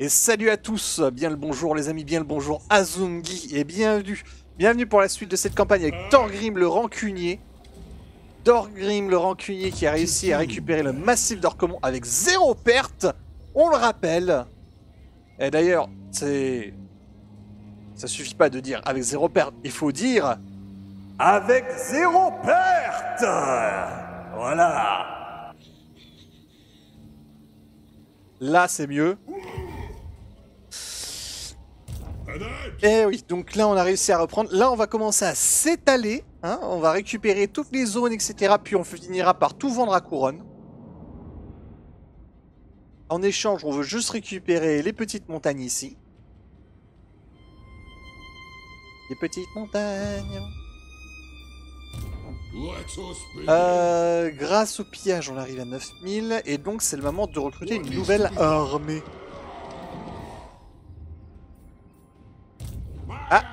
Et salut à tous, bien le bonjour les amis, bien le bonjour Azungi, et bienvenue pour la suite de cette campagne avec Thorgrim le Rancunier. Thorgrim le Rancunier qui a réussi à récupérer le massif d'Orcomont avec 0 perte, on le rappelle. Et d'ailleurs, ça suffit pas de dire avec 0 perte, il faut dire avec 0 perte. Voilà. Là c'est mieux. Et oui, donc là on a réussi à reprendre. Là on va commencer à s'étaler, hein, on va récupérer toutes les zones, etc. Puis on finira par tout vendre à couronne. En échange, on veut juste récupérer les petites montagnes ici. Les petites montagnes. Grâce au pillage, on arrive à 9000. Et donc c'est le moment de recruter une nouvelle armée. Ah!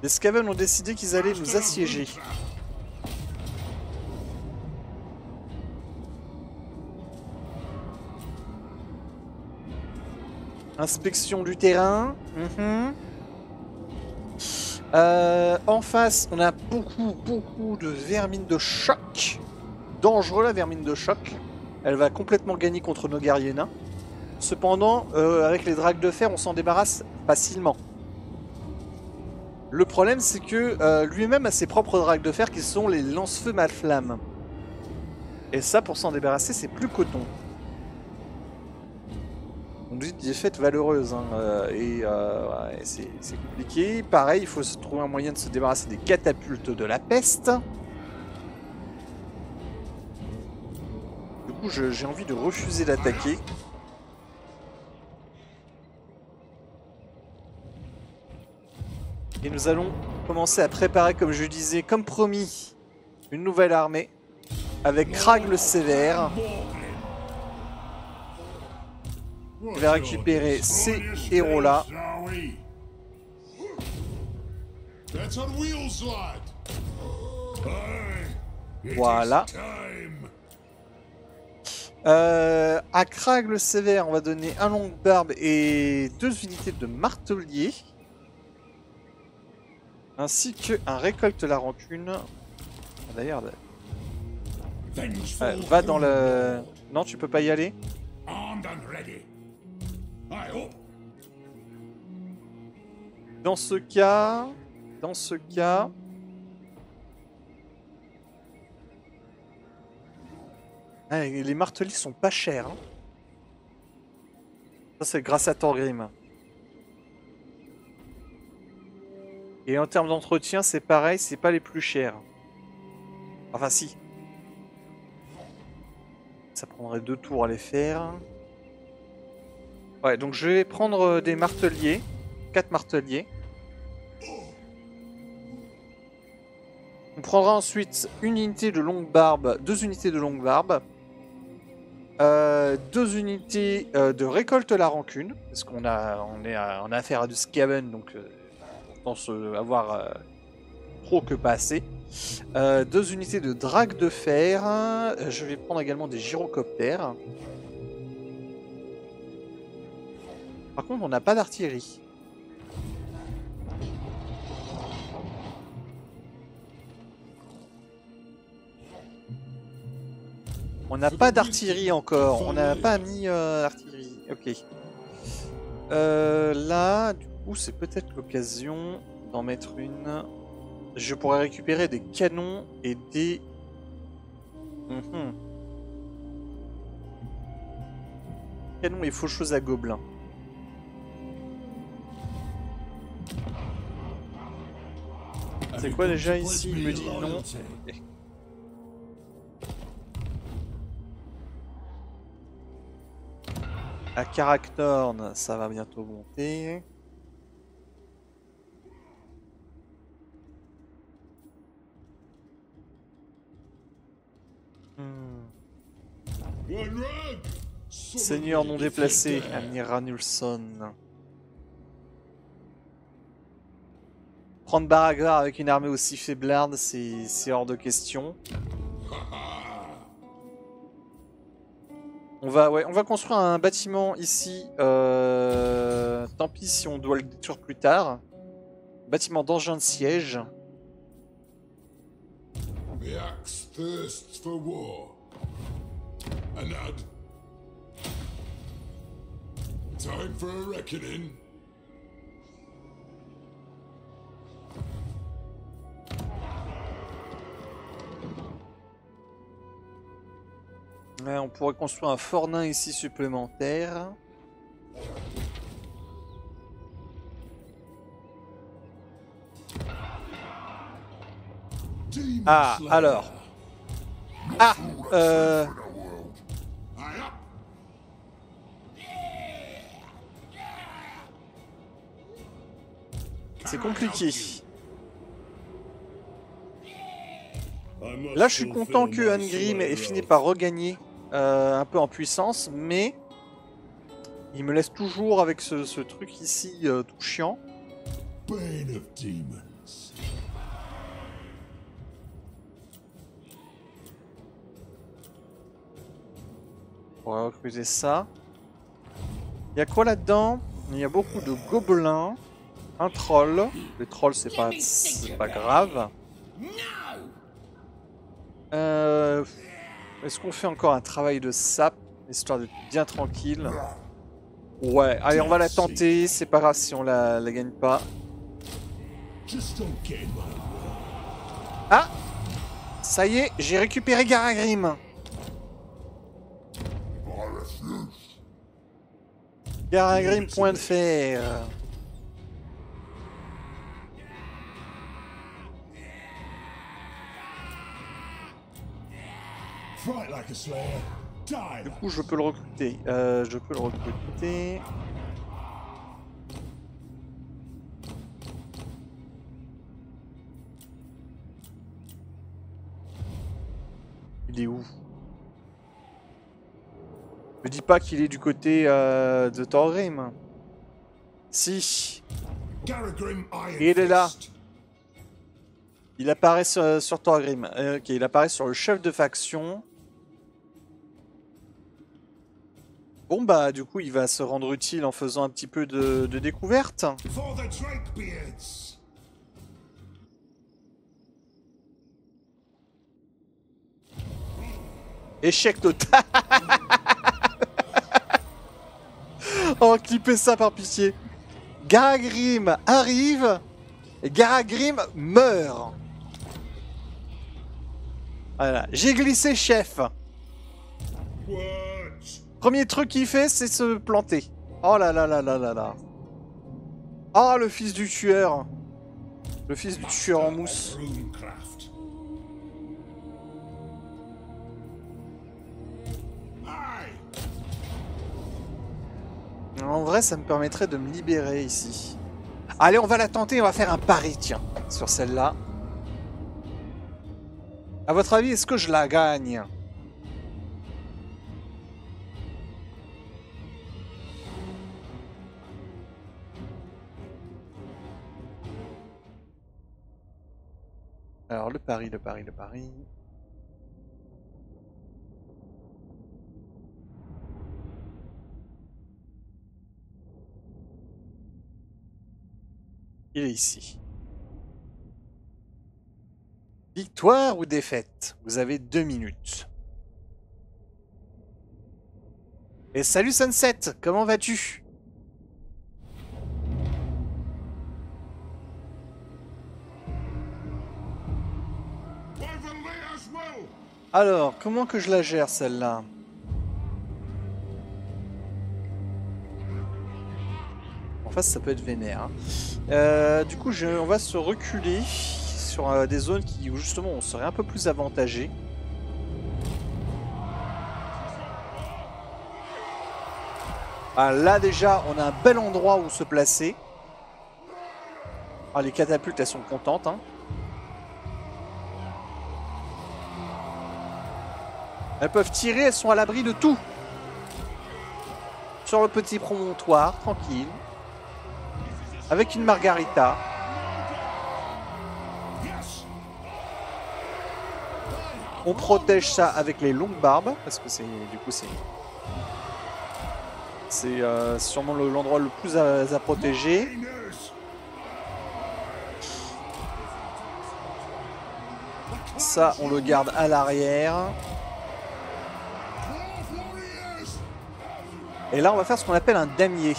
Les Skaven ont décidé qu'ils allaient nous assiéger. Inspection du terrain. En face, on a beaucoup de vermines de choc. Dangereux la vermine de choc. Elle va complètement gagner contre nos guerriers nains. Cependant, avec les dragues de fer, on s'en débarrasse facilement. Le problème, c'est que lui-même a ses propres dragues de fer qui sont les lance-feux mal-flammes. Et ça, pour s'en débarrasser, c'est plus coton. On dit des fêtes valeureuses, hein, ouais, c'est compliqué. Pareil, il faut se trouver un moyen de se débarrasser des catapultes de la peste. Du coup, j'ai envie de refuser d'attaquer. Et nous allons commencer à préparer, comme je disais, comme promis, une nouvelle armée avec Krag le Sévère. Il va récupérer ces héros-là. Voilà. À Krag le Sévère, on va donner un longue barbe et 2 unités de martelier. Ainsi qu'un récolte la rancune. D'ailleurs, va dans le... Non, tu peux pas y aller. Dans ce cas... Ah, les marteliers sont pas chers. Hein. Ça, c'est grâce à Thorgrim. Et en termes d'entretien, c'est pareil, c'est pas les plus chers. Enfin, si. Ça prendrait 2 tours à les faire. Ouais, donc je vais prendre des marteliers. 4 marteliers. On prendra ensuite une unité de longue barbe, 2 unités de longue barbe. 2 unités de récolte la rancune. Parce qu'on a affaire à du Skaven, donc... je pense avoir trop que pas assez. 2 unités de drague de fer. Je vais prendre également des gyrocoptères. Par contre, on n'a pas d'artillerie. On n'a pas d'artillerie encore. On n'a pas mis l'artillerie. Ok. Là, du coup, c'est peut-être l'occasion d'en mettre une. Je pourrais récupérer des canons et des... Canons et faucheuses à gobelins. C'est quoi déjà ici? Il me dit non. Okay. À Caractorn, ça va bientôt monter. Seigneur non déplacé, Amir Ranulson. Prendre Baragar avec une armée aussi faiblarde, c'est hors de question. On va construire un bâtiment ici. Tant pis si on doit le détruire plus tard. Bâtiment d'engin de siège. The axe thirsts for war. Anad. Time for a reckoning. Ouais, on pourrait construire un fort nain ici supplémentaire. Ah, alors. Ah, c'est compliqué. Là, je suis content que Angrim ait fini par regagner un peu en puissance, mais il me laisse toujours avec ce truc ici tout chiant. Bane of demons. On va recruter ça. Il y a quoi là-dedans? Il y a beaucoup de gobelins. Un troll. Les trolls, c'est pas grave. Est-ce qu'on fait encore un travail de sap, histoire d'être bien tranquille? Ouais, allez, on va la tenter. C'est pas grave si on la gagne pas. Ah! Ça y est, j'ai récupéré Garagrim. Garagrim, point de fer. Du coup, je peux le recruter. Il est où? Me dis pas qu'il est du côté de Thorgrim. Si. Il est là. Il apparaît sur Thorgrim. Ok, il apparaît sur le chef de faction. Bon bah du coup il va se rendre utile en faisant un petit peu de découverte. Échec total. Oh, clippez ça par pitié. Garagrim arrive et Garagrim meurt. Voilà, j'ai glissé chef. Premier truc qu'il fait, c'est se planter. Oh là là là là là là. Oh, le fils du tueur. Le fils du tueur en mousse. En vrai, ça me permettrait de me libérer ici. Allez, on va la tenter, on va faire un pari, tiens, sur celle-là. À votre avis, est-ce que je la gagne ? Alors, le pari. Il est ici. Victoire ou défaite? Vous avez 2 minutes. Et salut Sunset, comment vas-tu? Alors, comment que je la gère celle-là? En face, ça peut être vénère. Hein. Du coup, on va se reculer sur des zones où justement on serait un peu plus avantagé. Ah, là déjà, on a un bel endroit où se placer. Ah, les catapultes, elles sont contentes. Hein. Elles peuvent tirer, elles sont à l'abri de tout. Sur le petit promontoire, tranquille. Avec une margarita. On protège ça avec les longues barbes, parce que c'est du coup c'est C'est sûrement l'endroit le plus à protéger. Ça, on le garde à l'arrière. Et là, on va faire ce qu'on appelle un damier.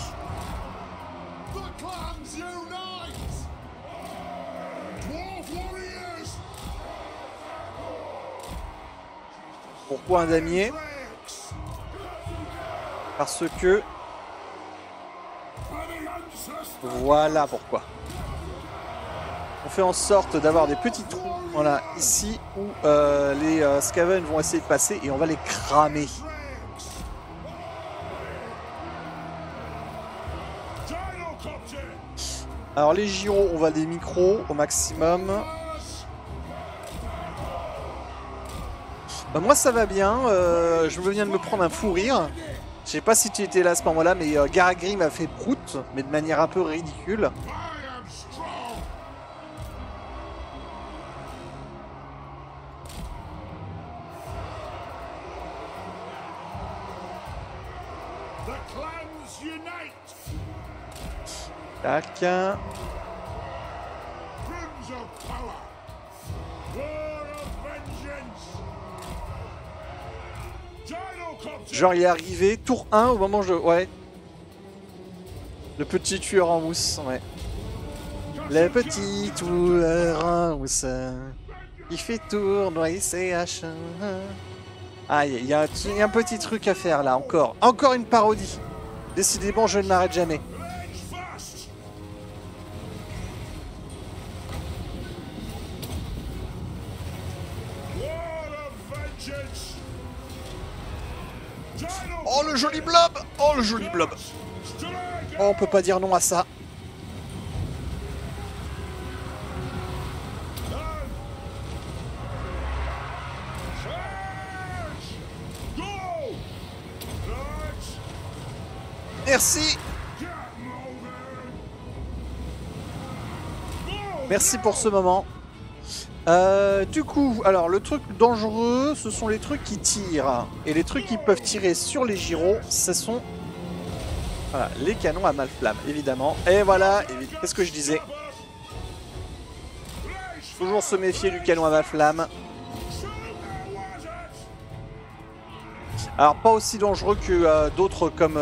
Pourquoi un damier? Parce que... Voilà pourquoi. On fait en sorte d'avoir des petits trous, voilà, ici, où les Skaven vont essayer de passer et on va les cramer. Alors les gyros, on va des micros au maximum. Moi ça va bien, je viens de me prendre un fou rire. Je sais pas si tu étais là à ce moment-là, mais Garagrim m'a fait prout, mais de manière un peu ridicule. Tac. Genre il est arrivé, tour 1 au moment où je... Ouais. Le petit tueur en mousse, ouais. Le petit tueur en mousse. Il fait tournoyer ses haches. Ah, il y a un petit truc à faire là, encore. Encore une parodie. Décidément, je ne m'arrête jamais. Oh le joli blob! Oh le joli blob! Oh, on peut pas dire non à ça. Merci! Merci pour ce moment. Du coup, alors le truc dangereux, ce sont les trucs qui tirent. Et les trucs qui peuvent tirer sur les gyros, ce sont voilà, les canons à mâle-flamme, évidemment. Et voilà, qu'est-ce que je disais? Toujours se méfier du canon à mâle-flamme. Alors pas aussi dangereux que d'autres comme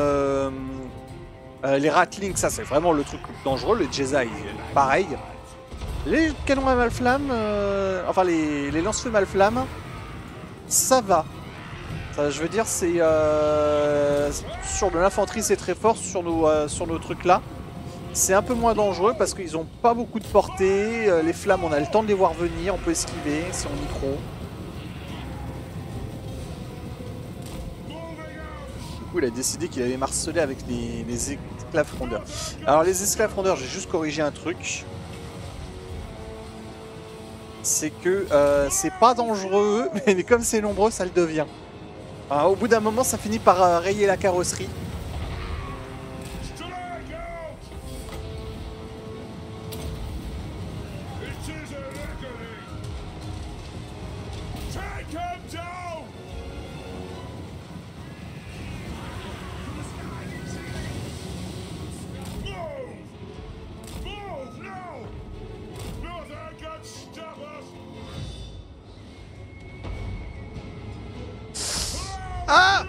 les Ratlings, ça c'est vraiment le truc dangereux. Le Jedi, pareil. Les canons à mâle-flamme, enfin les lance-feux mâle-flamme, ça va. Ça, je veux dire, c'est sur de l'infanterie, c'est très fort. Sur nos trucs là, c'est un peu moins dangereux parce qu'ils ont pas beaucoup de portée. Les flammes, on a le temps de les voir venir, on peut esquiver si on micro. Du coup, il a décidé qu'il allait marceler avec les esclaves frondeurs. Alors les esclaves frondeurs, j'ai juste corrigé un truc. C'est que c'est pas dangereux, mais comme c'est nombreux, ça le devient. Alors, au bout d'un moment, ça finit par rayer la carrosserie. Ah!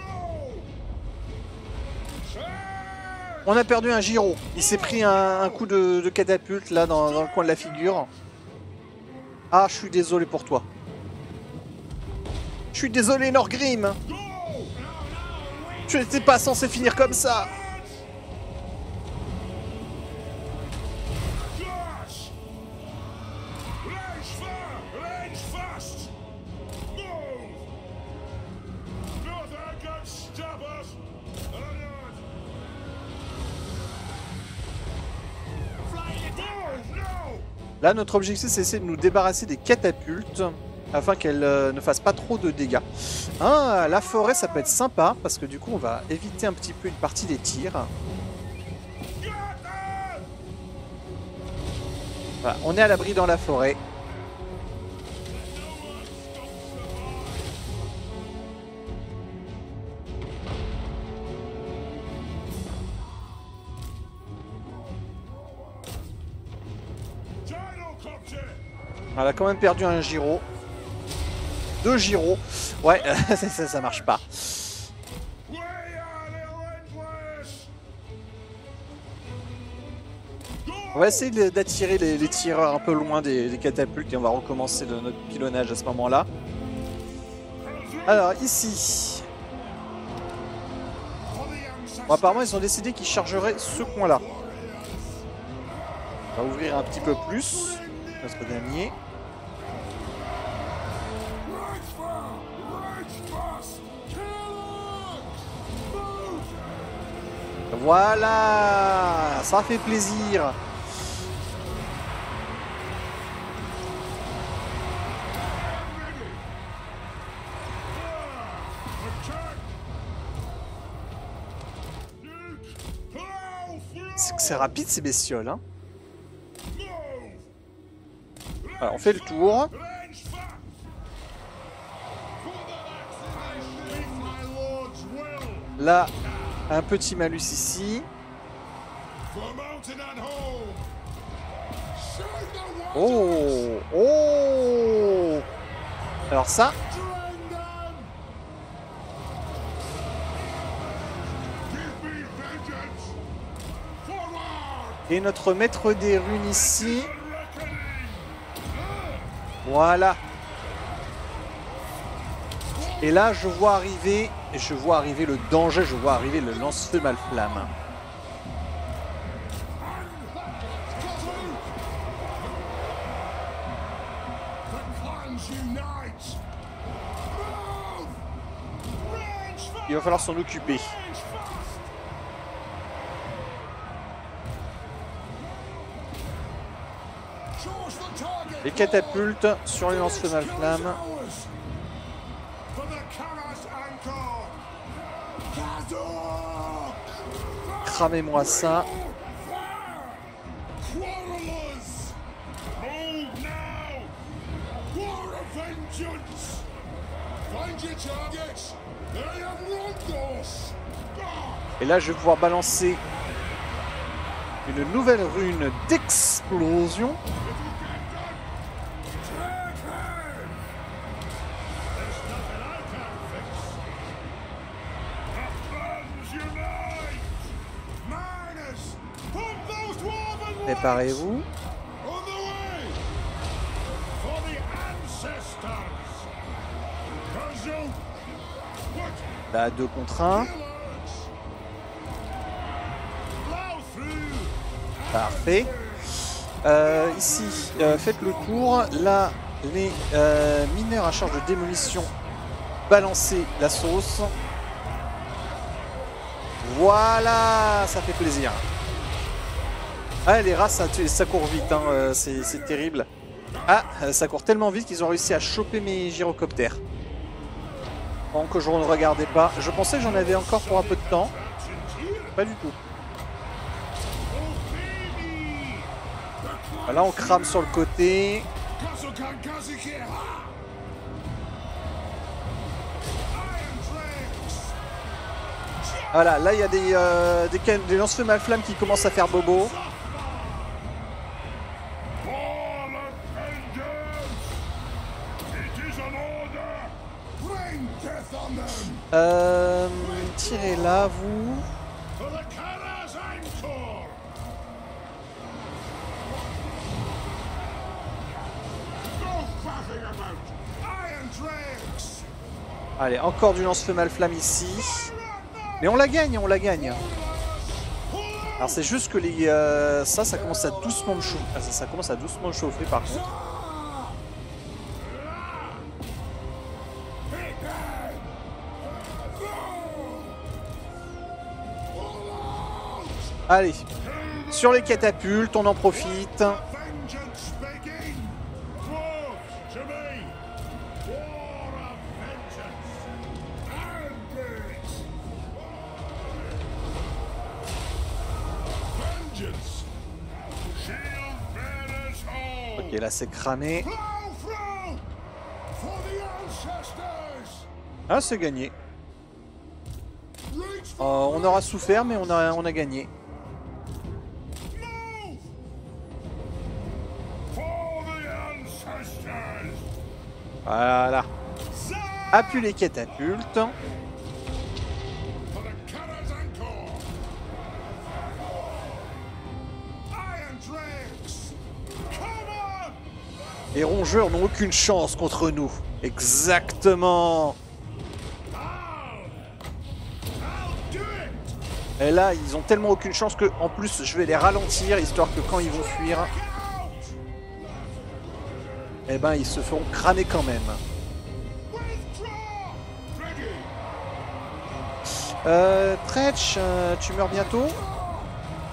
On a perdu un gyro. Il s'est pris un coup de catapulte là dans le coin de la figure. Ah, je suis désolé pour toi. Je suis désolé, Norgrim. Tu n'étais pas censé finir comme ça. Là, notre objectif, c'est essayer de nous débarrasser des catapultes afin qu'elles ne fassent pas trop de dégâts. Ah, la forêt, ça peut être sympa parce que du coup, on va éviter un petit peu une partie des tirs. Voilà, on est à l'abri dans la forêt. Elle a quand même perdu un gyro. 2 gyros. Ouais, ça marche pas. On va essayer d'attirer les tireurs un peu loin des catapultes et on va recommencer notre pilonnage à ce moment-là. Alors ici. Bon, apparemment ils ont décidé qu'ils chargeraient ce coin-là. On va ouvrir un petit peu plus notre damier. Voilà, ça fait plaisir. C'est rapide ces bestioles, hein. Alors on fait le tour. Là, un petit malus ici. Oh, oh. Alors ça. Et notre maître des runes ici. Voilà. Et là, je vois arriver le danger, je vois arriver le lance-feu mal-flamme. Il va falloir s'en occuper. Les catapultes sur les lance-feu mal-flamme. Cramez-moi ça. Et là, je vais pouvoir balancer une nouvelle rune d'explosion. Préparez-vous. Là, 2 contre 1. Parfait. Ici, faites le tour. Là, les mineurs à charge de démolition, balancez la sauce. Voilà, ça fait plaisir. Ah, les rats, ça court vite, hein, c'est terrible. Ah, ça court tellement vite qu'ils ont réussi à choper mes gyrocoptères. Bon, que je ne regardais pas. Je pensais que j'en avais encore pour un peu de temps. Pas du tout. Là, on crame sur le côté. Voilà, là, il y a des lance-feux mal-flammes qui commencent à faire bobo. Tirez là, vous. Allez, encore du lance-feu mal-flamme ici. Mais on la gagne, on la gagne. Alors c'est juste que les ça commence à doucement me chauffer. Ah, ça commence à doucement me chauffer par contre. Allez, sur les catapultes, on en profite. Ok, là c'est cramé. Ah, c'est gagné. On aura souffert, mais on a gagné. Voilà. Appuie les catapultes. For the Cannons Encore! Iron Drakes! Come on! Les rongeurs n'ont aucune chance contre nous. Exactement. I'll do it! Et là, ils ont tellement aucune chance que, en plus, je vais les ralentir, histoire que quand ils vont fuir, eh ben, ils se feront cramer quand même. Tretch, tu meurs bientôt,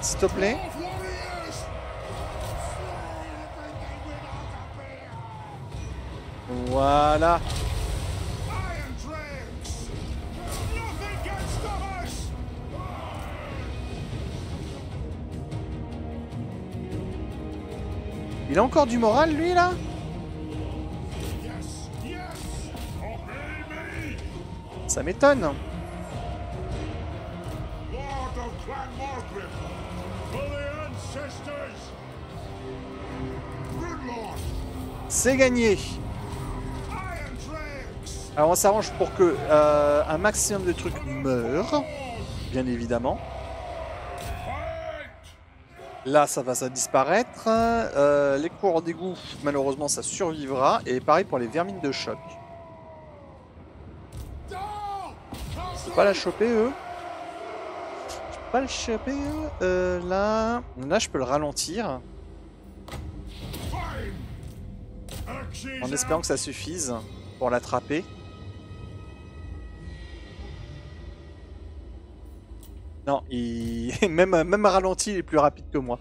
s'il te plaît. Voilà. Il a encore du moral, lui, là? Ça m'étonne. C'est gagné. Alors on s'arrange pour que un maximum de trucs meurent, bien évidemment. Là, ça va disparaître. Les cours d'égout, malheureusement, ça survivra. Et pareil pour les vermines de choc. Je peux pas la choper, eux. Je peux pas le choper, eux. Là, je peux le ralentir. En espérant que ça suffise pour l'attraper. Non, même ralenti, il est plus rapide que moi.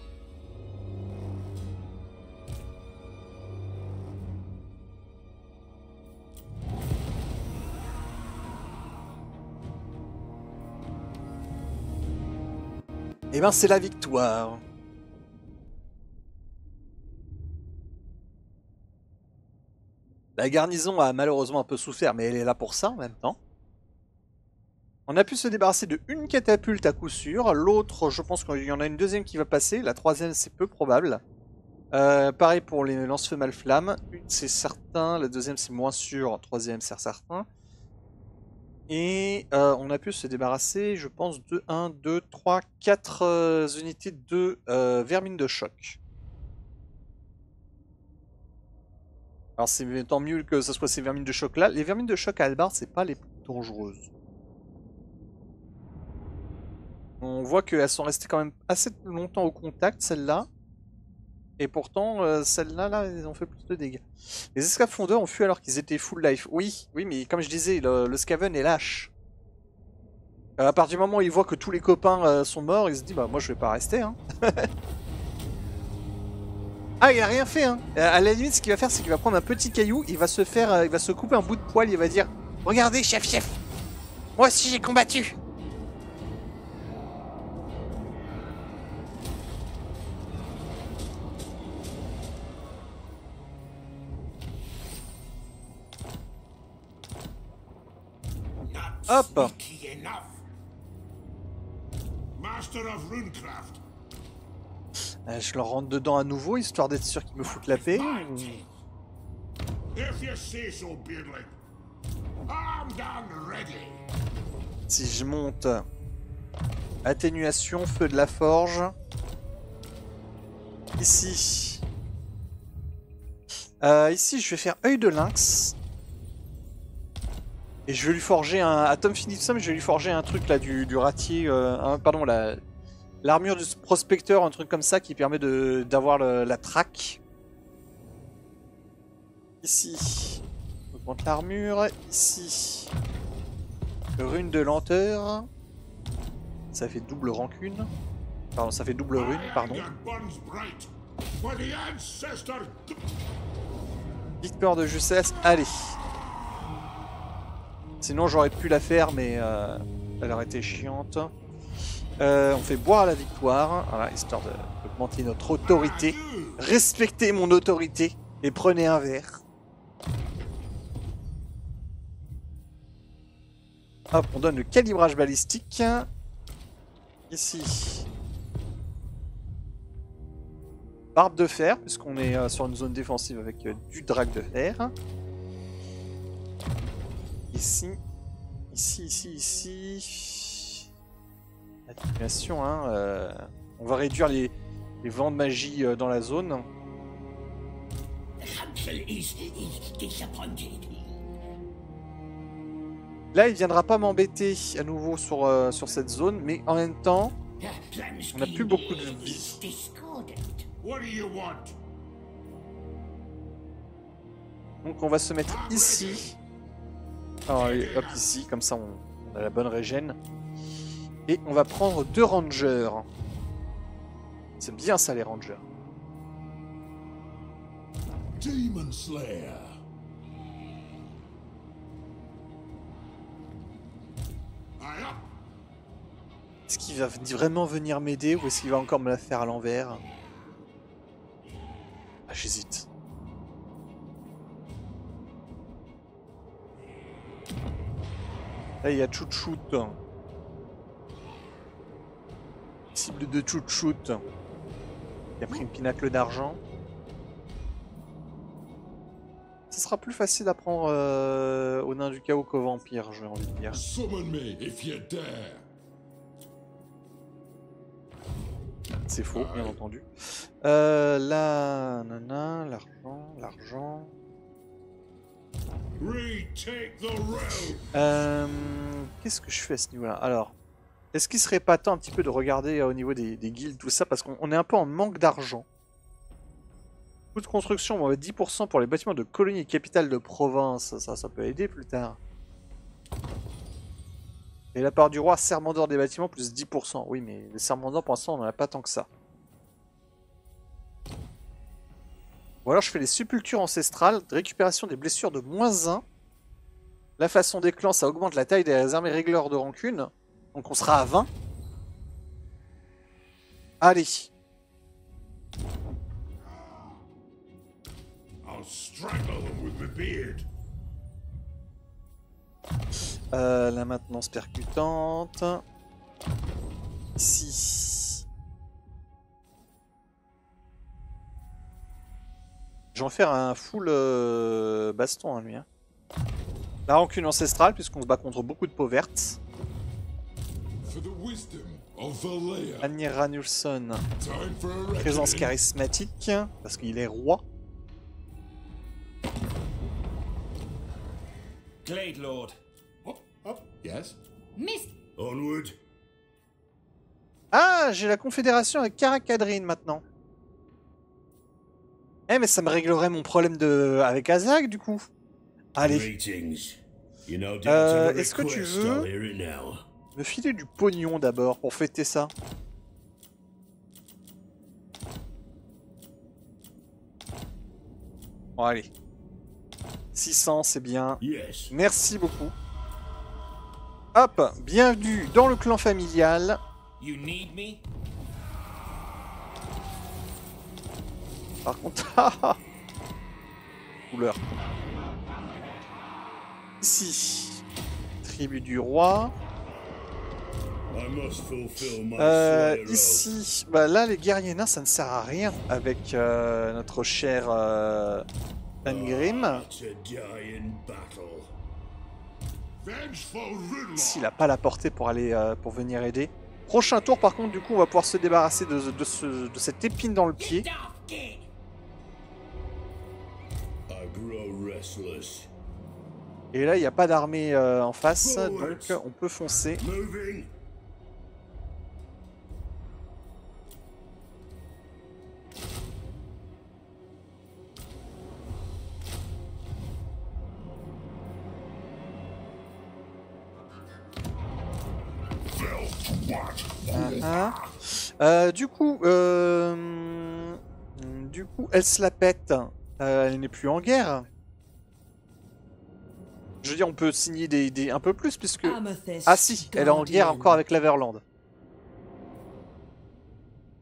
Eh ben, c'est la victoire. La garnison a malheureusement un peu souffert, mais elle est là pour ça en même temps. On a pu se débarrasser de une catapulte à coup sûr. L'autre, je pense qu'il y en a une deuxième qui va passer. La troisième, c'est peu probable. Pareil pour les lance-feux mal-flammes. Une, c'est certain. La deuxième, c'est moins sûr. Troisième, c'est certain. Et on a pu se débarrasser, je pense, de 1, 2, 3, 4 unités de vermines de choc. Alors c'est tant mieux que ce soit ces vermines de choc là. Les vermines de choc à hallebarde, c'est pas les plus dangereuses. On voit qu'elles sont restées quand même assez longtemps au contact, celles-là. Et pourtant, celles-là, là, elles ont fait plus de dégâts. Les escafondeurs ont fui alors qu'ils étaient full life. Oui, mais comme je disais, le Skaven est lâche. À partir du moment où il voit que tous les copains sont morts, il se dit, bah moi je vais pas rester, hein. Ah, il a rien fait, hein. À la limite, ce qu'il va faire, c'est qu'il va prendre un petit caillou, il va se couper un bout de poil, il va dire, regardez, chef, moi aussi j'ai combattu. Hop. Je leur rentre dedans à nouveau, histoire d'être sûr qu'ils me foutent la paix. Si je monte atténuation, feu de la forge. Ici. Ici, je vais faire œil de lynx. Et je vais lui forger un... À Tom Finissum, je vais lui forger un truc là du ratier... pardon, l'armure du prospecteur, un truc comme ça qui permet d'avoir la traque. Ici. On augmente l'armure. Ici. Rune de lenteur. Ça fait double rancune. Pardon, ça fait double rune, pardon. Victoire de justesse, allez. Sinon j'aurais pu la faire, mais elle aurait été chiante. On fait boire à la victoire, voilà, histoire d'augmenter notre autorité. Respectez mon autorité et prenez un verre. Hop, on donne le calibrage balistique. Ici. Barbe de fer, puisqu'on est sur une zone défensive avec du drac de fer. Ici. Ici. Atténuation, hein. On va réduire les vents de magie dans la zone. Là, il viendra pas m'embêter à nouveau sur cette zone, mais en même temps, on n'a plus beaucoup de vie. What do you want? Donc on va se mettre ici. Alors, allez, hop, ici, comme ça on a la bonne régène. Et on va prendre 2 rangers. C'est bien ça les rangers. Demon Slayer. Aye up. Est-ce qu'il va vraiment venir m'aider ou est-ce qu'il va encore me la faire à l'envers? Ah, j'hésite. Là, il y a Chouchout. Cible de Chouchout. Il a pris une pinacle d'argent. Ce sera plus facile à prendre au nain du chaos qu'au vampire, j'ai envie de dire. Summon me if you dare. C'est faux, bien entendu. Là, nana, l'argent. Retake the realm. Qu'est-ce que je fais à ce niveau-là? Alors, est-ce qu'il serait pas temps un petit peu de regarder au niveau des guildes, tout ça, parce qu'on est un peu en manque d'argent. Coût de construction, on va 10% pour les bâtiments de colonies et capitales de province. Ça peut aider plus tard. Et la part du roi, serment d'or des bâtiments, plus 10%. Oui, mais le serment d'or, pour l'instant, on n'en a pas tant que ça. Ou alors je fais les sépultures ancestrales, récupération des blessures de -1. La façon des clans, ça augmente la taille des armées régleurs de rancune. Donc on sera à 20. Allez. I'll strangle him with my beard. La maintenance percutante. Ici. Je vais en faire un full baston, hein, lui. Hein. La rancune ancestrale, puisqu'on se bat contre beaucoup de peaux vertes. For the wisdom of Valea. Anira Nilsson, Time for a présence reckoning. charismatique, parce qu'il est roi. Glade Lord. Up. Yes. Miss Onward. Ah, j'ai la confédération avec Karakadrin maintenant. Eh, mais ça me réglerait mon problème avec Azag, du coup. Allez. Greetings. You know, down to the Est-ce que tu request, veux I'll hear it now. me filer du pognon d'abord pour fêter ça? Bon, allez. 600, c'est bien. Yes. Merci beaucoup. Hop, bienvenue dans le clan familial. You need me? Par contre, couleur. Ici, tribu du roi. I must fulfill my Slayer oath. Ici, bah là, les guerriers nains, ça ne sert à rien avec notre cher Angrim. To die in battle. Vengeful riddle. Ici, il n'a pas la portée pour aller pour venir aider. Prochain tour, par contre, du coup, on va pouvoir se débarrasser de cette épine dans le pied. I grow restless. Et là, il n'y a pas d'armée en face, donc on peut foncer. Moving. Du coup, elle se la pète. Elle n'est plus en guerre. Je veux dire, on peut signer un peu plus, puisque... Ah si, elle est en guerre encore avec l'Averland.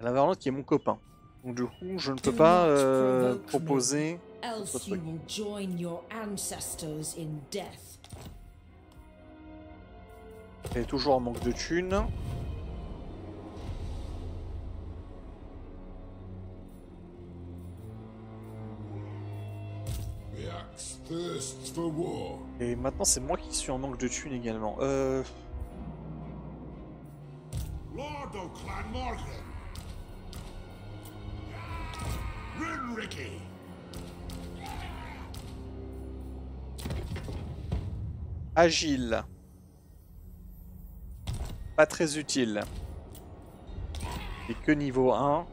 L'Averland qui est mon copain. Donc du coup, je ne peux pas proposer... else you will join your ancestors in death. Elle est toujours en manque de thunes. The axe Thirsts for war. Et maintenant, c'est moi qui suis en manque de thunes également. Lord of Clan Morgan. Rinricky. Agile. Pas très utile. Et que niveau 1.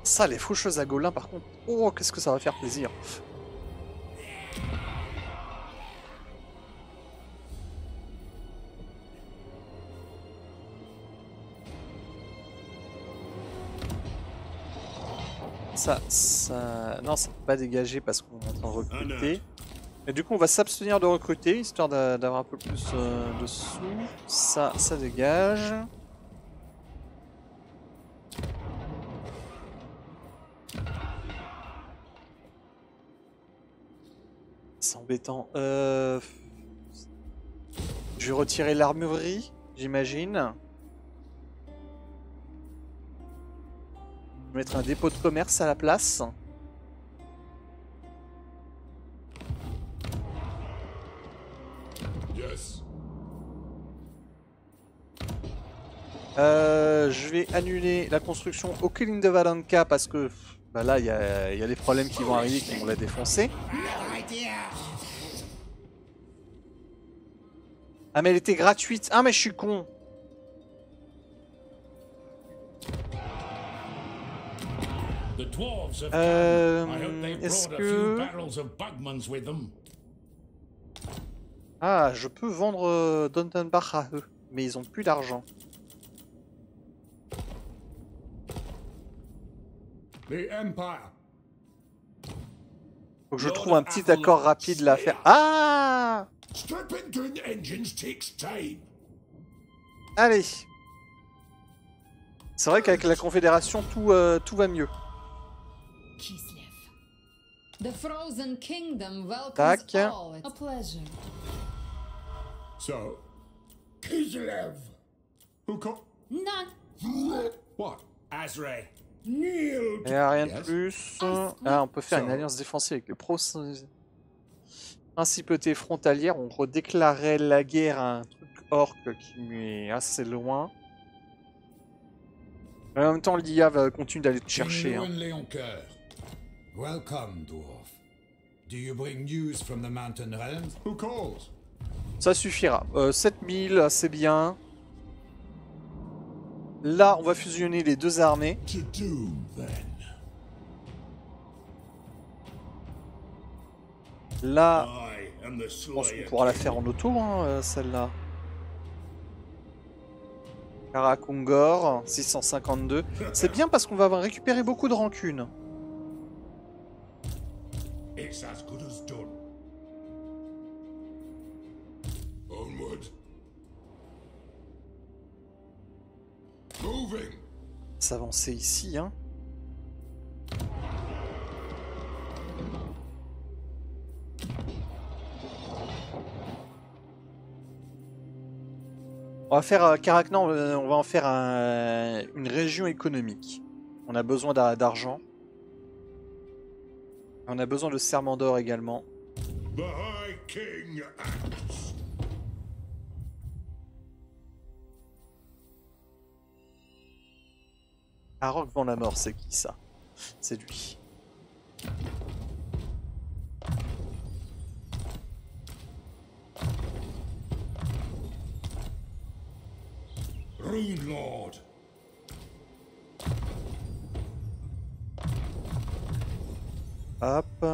Ça, les faucheuses à Golin, par contre. Oh, qu'est-ce que ça va faire plaisir. Ça... Non, ça peut pas dégager parce qu'on est en train de recruter. Et du coup, on va s'abstenir de recruter, histoire d'avoir un peu plus de sous. Ça dégage. C'est embêtant. Je vais retirer l'armurerie, j'imagine. Mettre un dépôt de commerce à la place. Yes. Je vais annuler la construction au Killing de Valenka parce que bah là il y a des problèmes qui vont arriver qui vont la défoncer. Ah mais elle était gratuite. Ah mais je suis con. Est-ce que... Ah, je peux vendre Dontenbach à eux, mais ils ont plus d'argent. The Empire. Faut que je trouve un petit accord rapide là à faire. Ah! Stripping twin engines takes time. Allez. C'est vrai qu'avec la Confédération, tout va mieux. Kislev. The Frozen Kingdom welcomes Tac. all. A pleasure. So, Kislev. Who called? None. What? Azray. Kneel. Il n'y a rien de Yes. plus. Ah, on peut faire une alliance défensive avec le Principauté frontalière. On redéclarait la guerre à un truc orc qui est assez loin. Mais en même temps, l'IA va continuer d'aller te chercher. Hein. Leoncoeur. Welcome, dwarf. Do you bring news from the Mountain Realms? Who calls? Ça suffira. 7000, c'est bien. Là, on va fusionner les deux armées. To doom, then. Là, I am the je pense qu'on slayer. pourra la faire en auto, hein, celle-là. Karakungor, 652. C'est bien parce qu'on va récupérer beaucoup de rancune. It's as good as done. Onward. Moving. S'avancer ici, hein. On va faire Karak, non, on va en faire une région économique. On a besoin d'argent. On a besoin de serment d'or également. The High King acts. Arok Van la Mort, c'est qui ça? C'est lui. Rune Lord. Hop.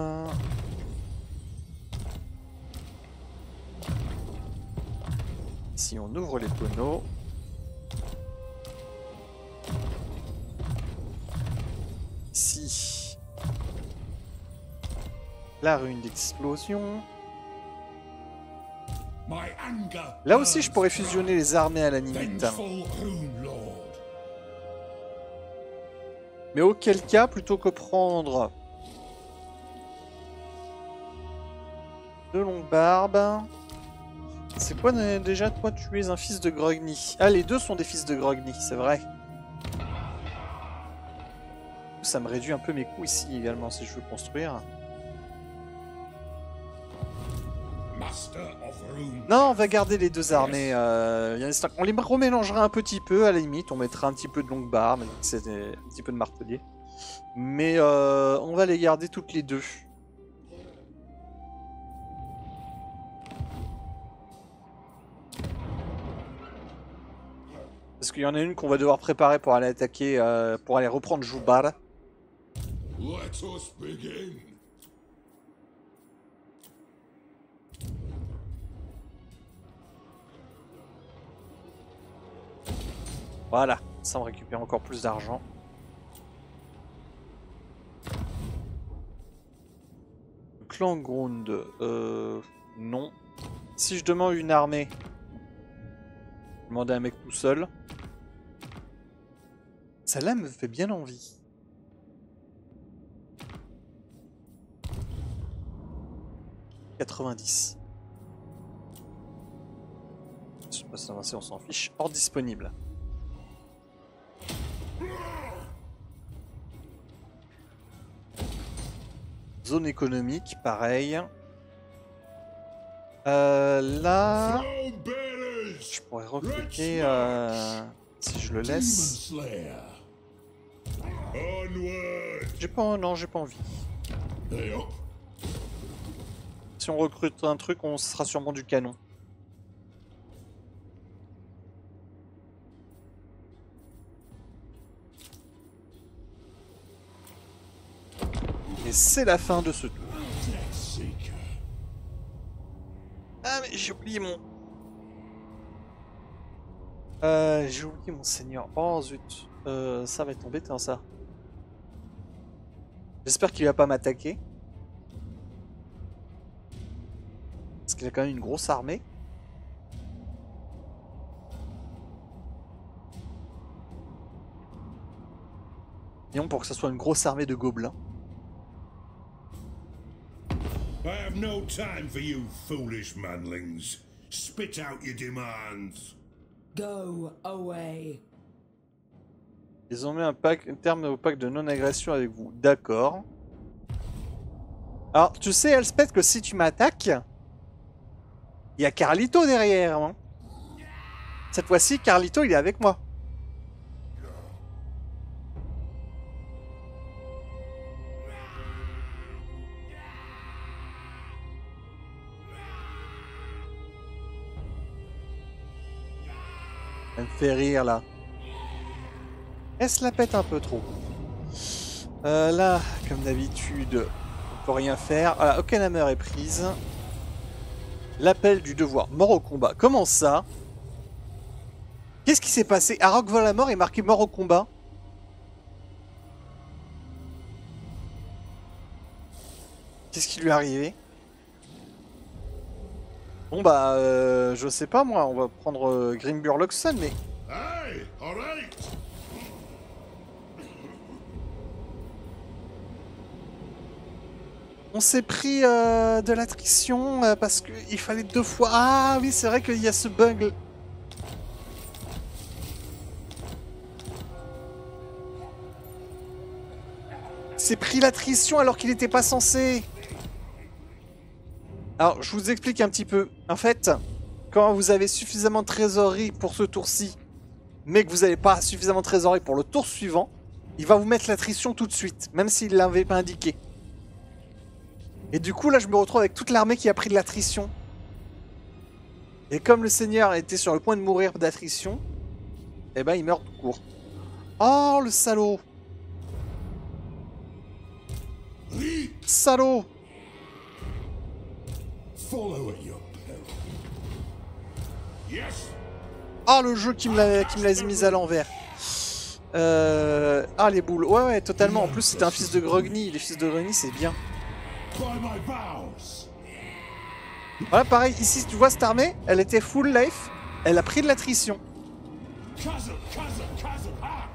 Si on ouvre les tonneaux. Si. La rune d'explosion. My anger. Là aussi, je pourrais fusionner les armées à la limite. Vengeful Rune Lord. Mais auquel cas, plutôt que prendre deux longues barbes. C'est quoi déjà, toi, tu es un fils de Grogny? Ah, les deux sont des fils de Grogny, c'est vrai. Ça me réduit un peu mes coûts ici également si je veux construire. master of Rune. Non, on va garder les deux armées. On les remélangera un petit peu, à la limite. On mettra un petit peu de longue barre, même si c'est un petit peu de martelier. Mais on va les garder toutes les deux. Parce qu'il y en a une qu'on va devoir préparer pour aller attaquer, pour aller reprendre Joubar. Let us begin. Voilà, ça on récupère encore plus d'argent. Clan Grund, non. Si je demande une armée, je demande à un mec tout seul. Celle-là me fait bien envie. « 90. » Je sais pas si on s'en fiche. Hors disponible. Zone économique, pareil. Là, je pourrais recruter si je le laisse. J'ai pas envie. Si on recrute un truc, on sera sûrement du canon. Et c'est la fin de ce tour. Ah mais j'ai oublié mon... j'ai oublié mon seigneur. Oh zut. Ça va être embêtant ça. J'espère qu'il va pas m'attaquer. Parce qu'il a quand même une grosse armée. Disons pour que ce soit une grosse armée de gobelins. I have no time for you foolish manlings. Spit out your demands. Go away. Ils ont mis un terme au pacte de non-agression avec vous. D'accord. Alors, tu sais, Elspeth, que si tu m'attaques, il y a Carlito derrière. Hein. Cette fois-ci, Carlito, il est avec moi. Elle me fait rire, là. Elle se la pète un peu trop. Là, comme d'habitude, on peut rien faire. Voilà, Okenhammer est prise. L'appel du devoir. Mort au combat. Comment ça? Qu'est-ce qui s'est passé? Arok Volamort est marqué mort au combat. Qu'est-ce qui lui est arrivé? Bon bah, je sais pas moi, on va prendre Grimburloxson, mais... Hey, all right. On s'est pris de l'attrition parce qu'il fallait 2 fois... Ah oui, c'est vrai qu'il y a ce bug. Il s'est pris l'attrition alors qu'il n'était pas censé. Alors, je vous explique un petit peu. En fait, quand vous avez suffisamment de trésorerie pour ce tour-ci, mais que vous n'avez pas suffisamment de trésorerie pour le tour suivant, il va vous mettre l'attrition tout de suite, même s'il ne l'avait pas indiqué. Et du coup, là, je me retrouve avec toute l'armée qui a pris de l'attrition. Et comme le seigneur était sur le point de mourir d'attrition, eh ben, il meurt tout court. Oh, le salaud! Salaud! Follow at your peril. Yes. Ah, le jeu qui me l'a mise à l'envers. Ah, les boules. Ouais, ouais, totalement. En plus, c'était un fils de Grogny. Les fils de Grogny, c'est bien. By my vows. Voilà, pareil. Ici, tu vois cette armée, elle était full life. Elle a pris de l'attrition. Chasm, chasm, chasm. Ah.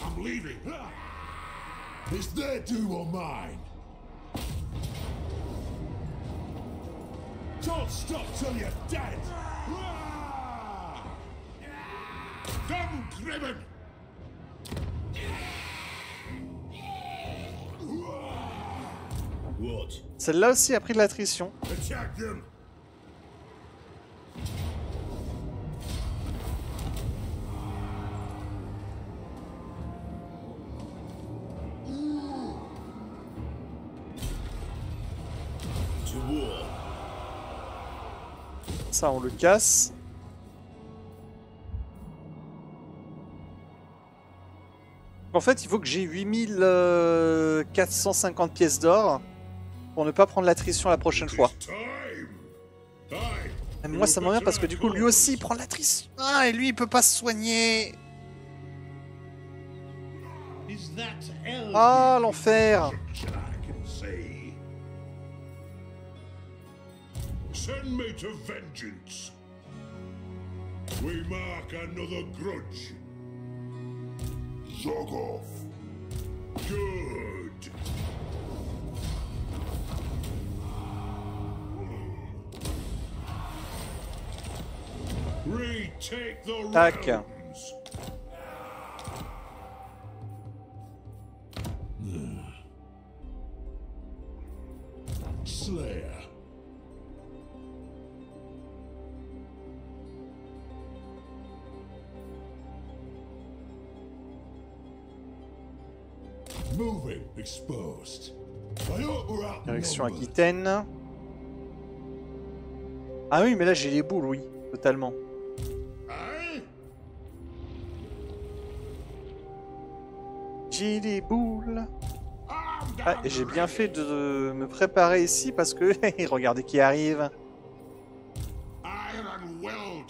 I'm leaving. It's their doom or mine. Don't stop till you're dead. Come, Grimmon. Celle-là aussi a pris de l'attrition. Attack them! To war. Ça, on le casse. En fait, il faut que j'ai 8450 pièces d'or pour ne pas prendre l'attrition la prochaine fois. Time. Aye. Même moi, ça m'emmerde parce que du coup, lui aussi, il prend l'attrition. Ah, et lui, il peut pas se soigner. Is that L? Ah, l'enfer. I can say. Send me to vengeance. We mark another grudge. Zoggoth. Good. Retake the Tac. realms. Slayer. Moving exposed. I hope we're Direction outnumbered. Aquitaine. Ah oui, mais là, j'ai les boules, oui. Totalement. Aye? J'ai les boules. Armed Ah, et j'ai bien fait de me préparer ici parce que... regardez qui arrive. Iron weld.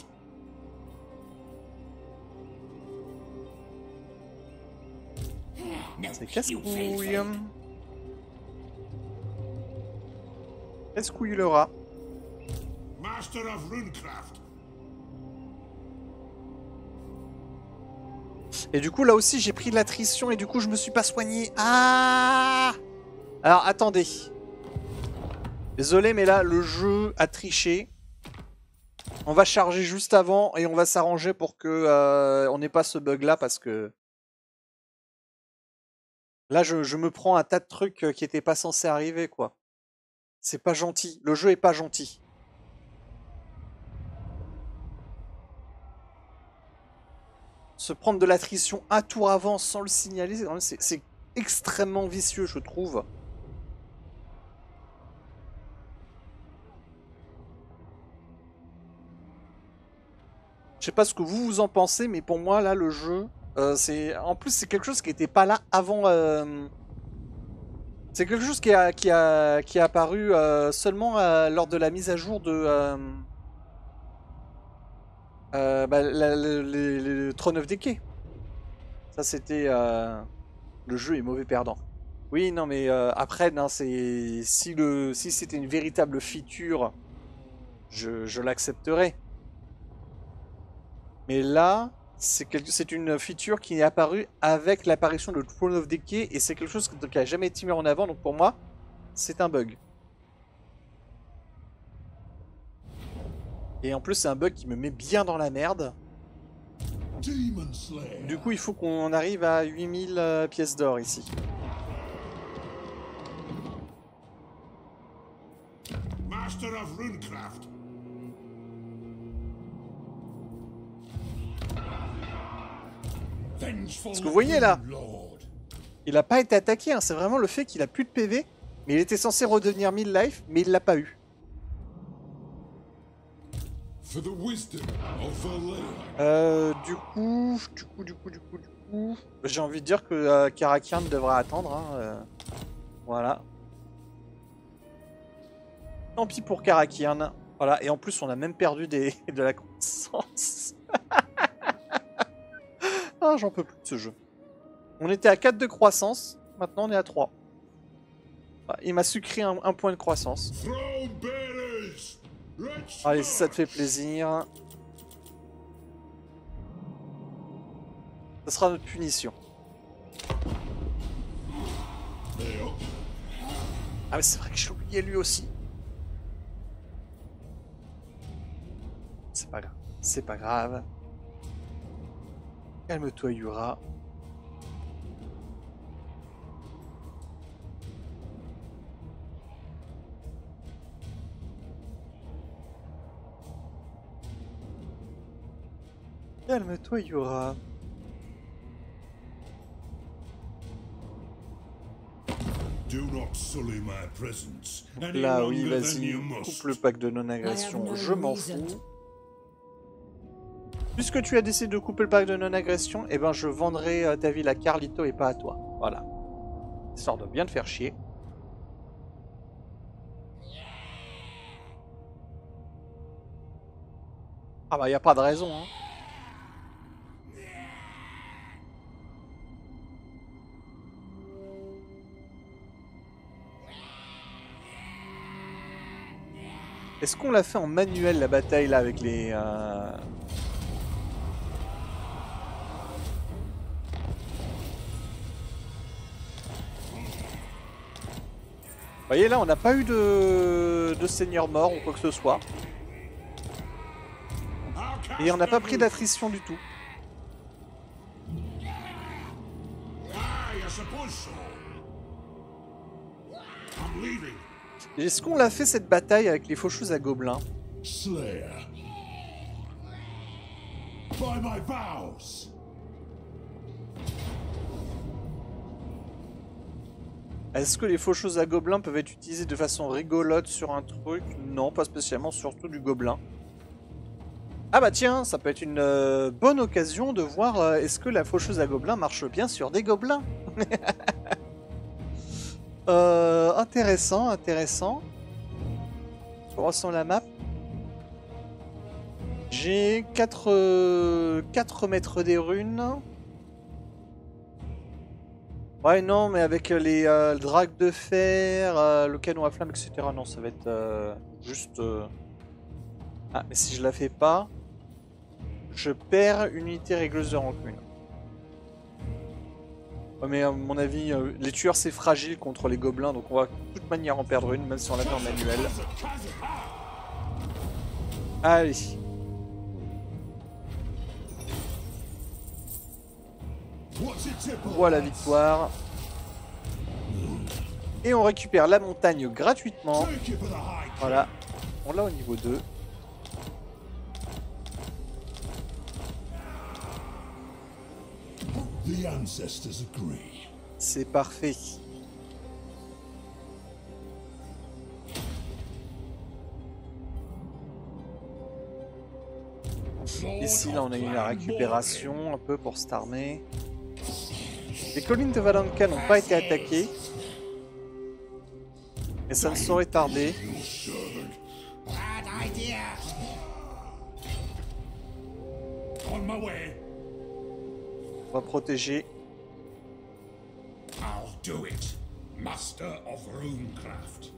C'est casse-couille. Casse-couille le rat. Master of Runecraft. Et du coup, là aussi, j'ai pris de l'attrition et du coup, je me suis pas soigné. Ah! Alors, attendez. Désolé, mais là, le jeu a triché. On va charger juste avant et on va s'arranger pour que on n'ait pas ce bug-là parce que... Là, je me prends un tas de trucs qui n'étaient pas censés arriver, quoi. C'est pas gentil. Le jeu est pas gentil. Se prendre de l'attrition un tour avant sans le signaler, c'est extrêmement vicieux, je trouve. Je sais pas ce que vous en pensez, mais pour moi, là, le jeu, en plus, c'est quelque chose qui n'était pas là avant... C'est quelque chose qui est apparu seulement lors de la mise à jour de... le Throne of Decay. Ça, c'était... Le jeu est mauvais perdant. Oui, non, mais après, non, si c'était une véritable feature, je l'accepterais. Mais là, c'est une feature qui est apparue avec l'apparition de Throne of Decay et c'est quelque chose qui n'a jamais été mis en avant, donc pour moi, c'est un bug. Et en plus, c'est un bug qui me met bien dans la merde. Demon Slayer. Du coup, il faut qu'on arrive à 8000 pièces d'or ici. Master of Runecraft. Parce que vous voyez là, il n'a pas été attaqué, hein. C'est vraiment le fait qu'il a plus de PV, mais il était censé redevenir 1000 life, mais il l'a pas eu. Du coup, j'ai envie de dire que Karakian devra attendre. Hein, voilà. Tant pis pour Karakian. Voilà, et en plus, on a même perdu de la croissance. Ah, j'en peux plus de ce jeu. On était à 4 de croissance, maintenant on est à 3. Il m'a sucré un point de croissance. Allez, si ça te fait plaisir. Ça sera notre punition. Ah mais c'est vrai que j'ai oublié lui aussi. C'est pas grave. C'est pas grave. Calme-toi, Yura. Calme-toi, Yura. Do not sully my presence any Là, oui, longer than vas-y, you coupe must. le pack de non-agression, I have no je m'en reason. fous. Puisque tu as décidé de couper le pack de non-agression, eh ben je vendrai ta ville à Carlito et pas à toi. Voilà. Histoire de bien te faire chier. Ah bah y a pas de raison, hein. Est-ce qu'on l'a fait en manuel la bataille là avec les... Vous voyez là, on n'a pas eu de seigneur mort ou quoi que ce soit. Et on n'a pas pris d'attrition du tout. Ah, I suppose so. I'm leaving. Est-ce qu'on l'a fait cette bataille avec les faucheuses à gobelins? Slayer. By my vows. Est-ce que les faucheuses à gobelins peuvent être utilisées de façon rigolote sur un truc? Non, pas spécialement, surtout du gobelin. Ah bah tiens, ça peut être une bonne occasion de voir est-ce que la faucheuse à gobelins marche bien sur des gobelins. Intéressant, intéressant. On ressent la map. J'ai 4 maîtres des runes. Ouais, non, mais avec les dragues de fer, le canon à flamme, etc. Non, ça va être juste... Ah, mais si je la fais pas, je perds une unité régleuse de rancune. Ouais, mais à mon avis, les tueurs c'est fragile contre les gobelins, donc on va de toute manière en perdre une, même si on la met en manuel. Allez. Voilà la victoire. Et on récupère la montagne gratuitement. Voilà. On l'a au niveau 2. The ancestors agree. C'est parfait. Ici, là, on a eu la récupération un peu pour cette armée. Les collines de Valenka n'ont pas été attaquées. Mais ça ne saurait tarder. Bad idea. On my way. On va protéger. I'll do it. Master of Runecraft.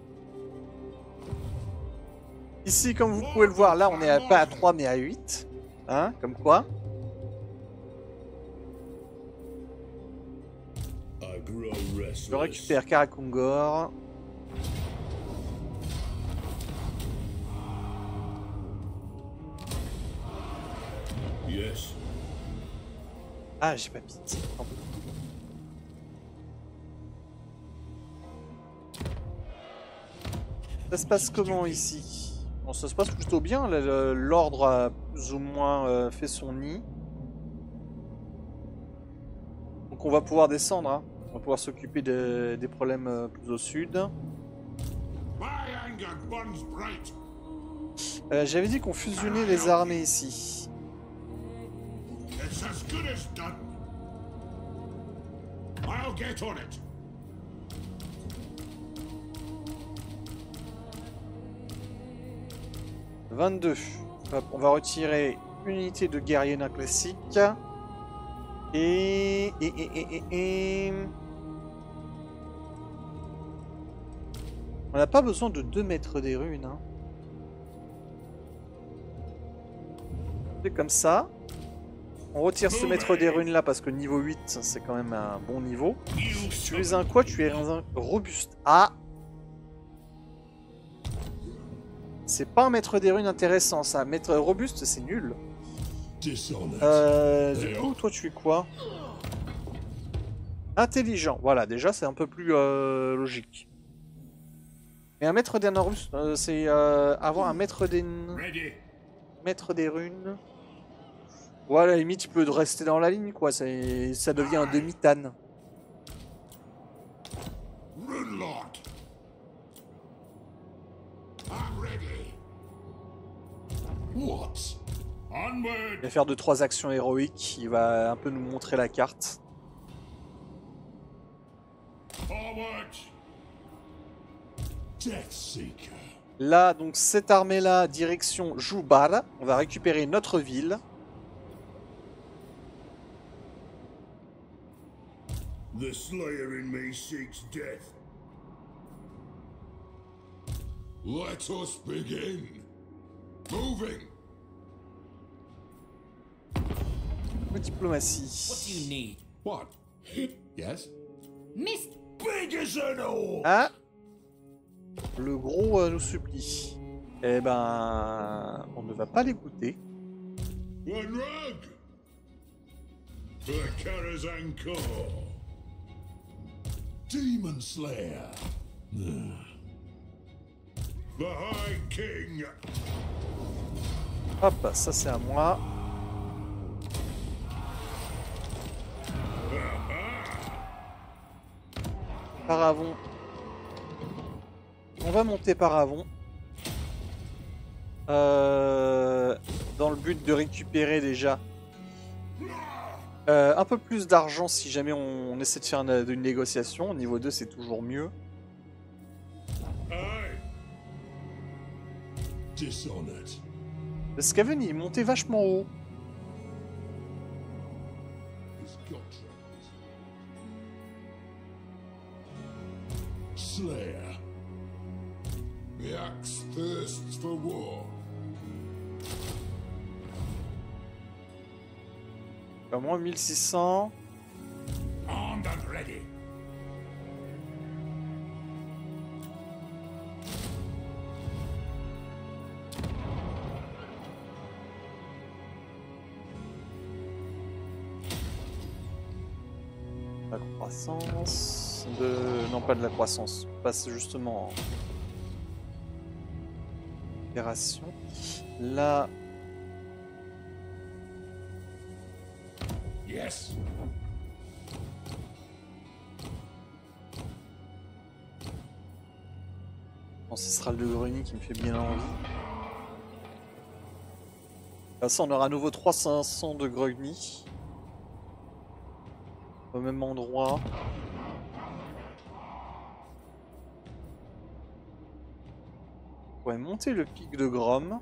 Ici, comme vous pouvez le voir, là, on est pas à 3 mais à 8. Hein, comme quoi. I grow restless. Je récupère Karakungor. Yes. Ah, j'ai pas pitié. Ça se passe comment ici? Bon, ça se passe plutôt bien. L'ordre a plus ou moins fait son nid. Donc on va pouvoir descendre. Hein. On va pouvoir s'occuper des problèmes plus au sud. My anger burns bright. J'avais dit qu'on fusionnait les armées ici. It's as good as done. I'll get on it. « 22. Hop, on va retirer une unité de guerrier nain classique. Et... On n'a pas besoin de 2 maîtres des runes. Hein. C'est comme ça. On retire ce maître des runes là parce que niveau 8 c'est quand même un bon niveau. Tu es un quoi? Tu es un robuste. Ah! C'est pas un maître des runes intéressant ça. Maître robuste c'est nul. Du coup toi tu es quoi? Intelligent. Voilà déjà c'est un peu plus logique. Mais un maître des robuste c'est avoir un maître des... Ready. Maître des runes. Ouais, à la limite, tu peux rester dans la ligne, quoi. Ça devient un demi-tan. Runlock. I'm ready. What? Onward. Il va faire 2-3 actions héroïques. Il va un peu nous montrer la carte. Forward. Deathseeker. Là, donc, cette armée-là, direction Jubar. On va récupérer notre ville. The slayer in me seeks death. Let us begin. Moving. Diplomatie. What? Yes? Miss Big as an orc. Ah, le gros nous supplie. Eh ben, on ne va pas l'écouter. One rug. For the Karazhan Corps. Demon Slayer. The High King. Hop, ça c'est à moi. Paravon. On va monter Paravon. Dans le but de récupérer déjà un peu plus d'argent si jamais on essaie de faire une négociation. Au niveau 2, c'est toujours mieux. Dishonored. Le Skaven, il est monté vachement haut. He's got troubles. Slayer. The axe thirsts for war. Au moins 1600. Armed and ready. La croissance de... Non, pas de la croissance. On passe justement en opération. Là... Yes. Bon, ce sera le Grenier qui me fait bien envie. Là, ça, on aura à nouveau 3500 de Grogny. Au même endroit. On pourrait monter le pic de Grom.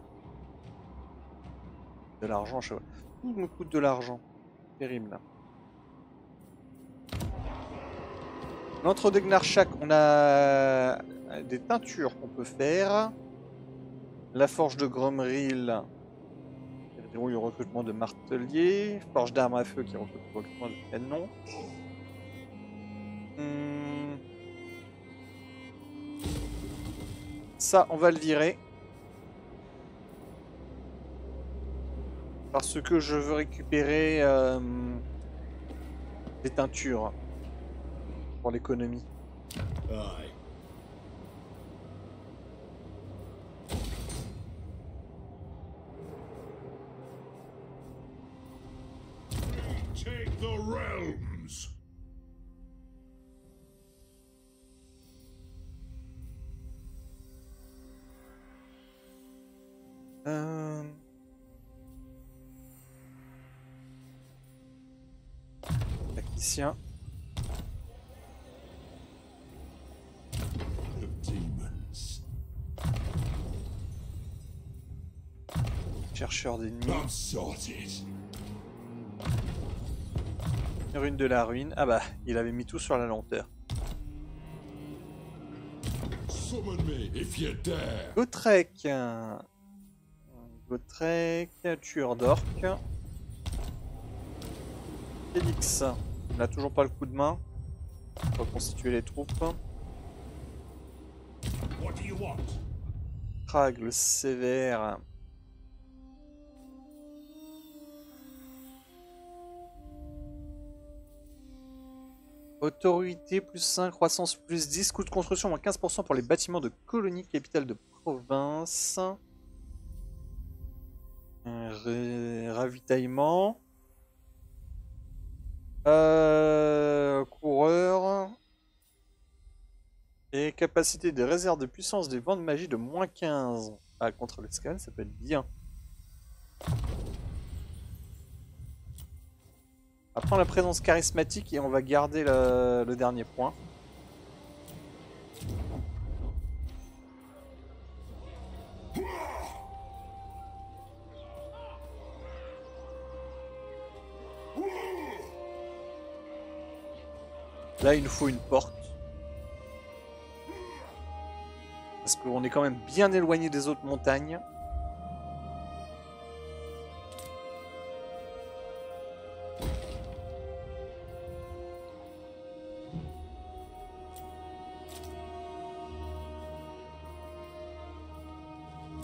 De l'argent, je sais pas. Tout me coûte de l'argent. Terrible là. L'entre de Gnarchak, on a des teintures qu'on peut faire. La forge de Gromril. Qui déroule le recrutement de martelier. Forge d'armes à feu qui recrute le recrutement de canon. Ça, on va le virer. Parce que je veux récupérer des teintures pour l'économie. Aye. Take the realms. Tacticien. The demons. Chercheur d'ennemis. I'm sorted. Rune de la ruine. Ah bah, il avait mis tout sur la lenteur. Summon me if you dare. Gotrek. Gotrek. Tueur d'orque. Félix. Il n'a toujours pas le coup de main. Pour constituer les troupes. What do you want? Krag, le sévère. Autorité plus 5, croissance plus 10, coût de construction moins 15% pour les bâtiments de colonie capitale de province. Ravitaillement. Coureur. Et capacité de réserve de puissance des vents de magie de moins 15. Ah, contre le scan, ça peut être bien. On va prendre la présence charismatique et on va garder le dernier point. Là, il nous faut une porte. Parce qu'on est quand même bien éloigné des autres montagnes.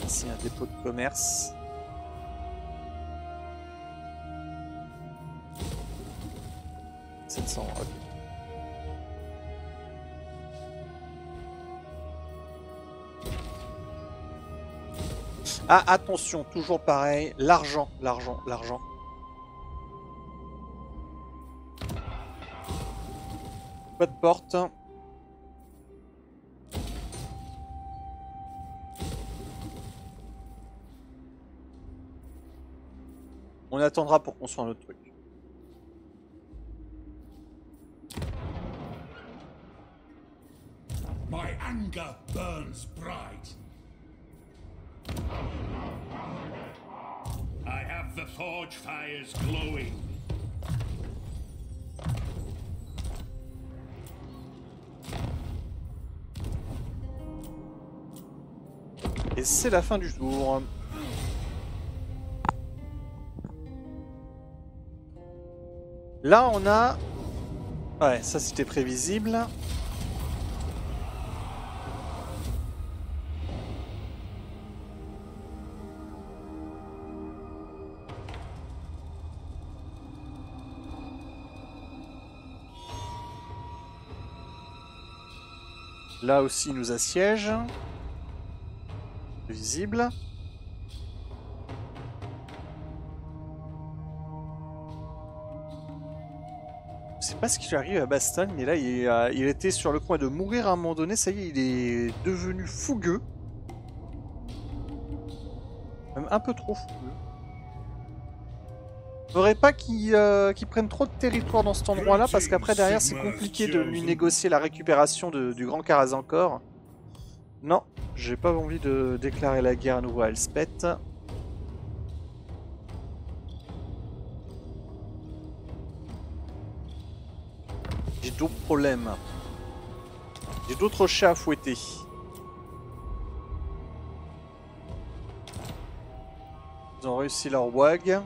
Ici, un dépôt de commerce. « 700, ok. Ah, attention, toujours pareil, l'argent. Pas de porte. On attendra pour construire notre truc. My anger burns bright. I have the forge fires glowing. Et c'est la fin du tour. Là, on a... Ouais, ça c'était prévisible. Là aussi, il nous assiège. Visible. Je sais pas ce qui lui arrive à Bastogne, mais là, il était sur le point de mourir à un moment donné. Ça y est, il est devenu fougueux. Même un peu trop fougueux. Faudrait pas qu'il prenne trop de territoire dans cet endroit-là, parce qu'après, derrière, c'est compliqué de lui négocier la récupération du Grand Karazhan-Kor. Non, j'ai pas envie de déclarer la guerre à nouveau à Elspeth. J'ai d'autres problèmes. J'ai d'autres chats à fouetter. Ils ont réussi leur wag.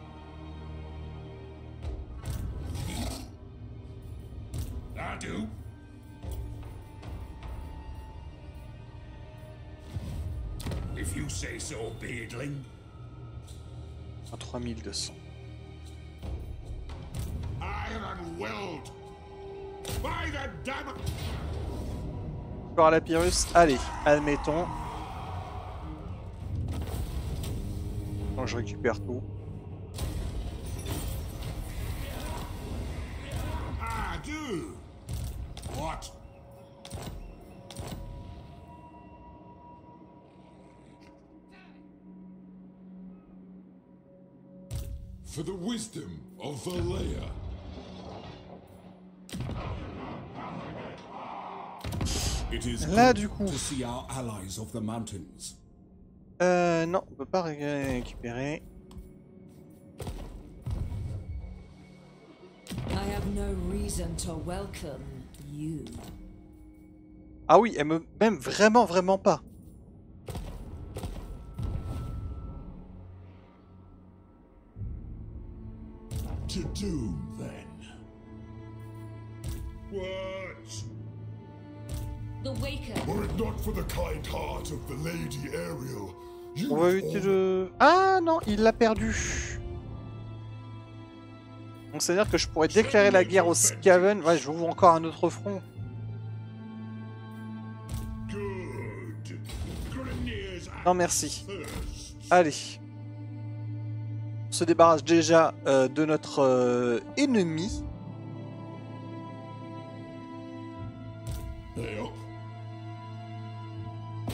If you say so, beardling. À 3200. Iron willed. By the damn. Encore la Pyrrhus. Allez, admettons. Donc je récupère tout. I do. What? For the wisdom of Valea. It is Là, du coup. to see our allies of the mountains. Non, on peut pas récupérer. I have no reason to welcome you. Ah oui, elle me m'aime vraiment pas. To doom, then. What? The Waker. Were it not for the kind heart of the Lady Ariel, you On va would éviter all- de... Ah non, il l'a perdu. Donc c'est à dire que je pourrais déclarer la guerre aux Skaven. Ouais, j'ouvre encore un autre front. Good. Grineer's Non merci. first. Allez. se débarrasse déjà de notre ennemi. Hey up.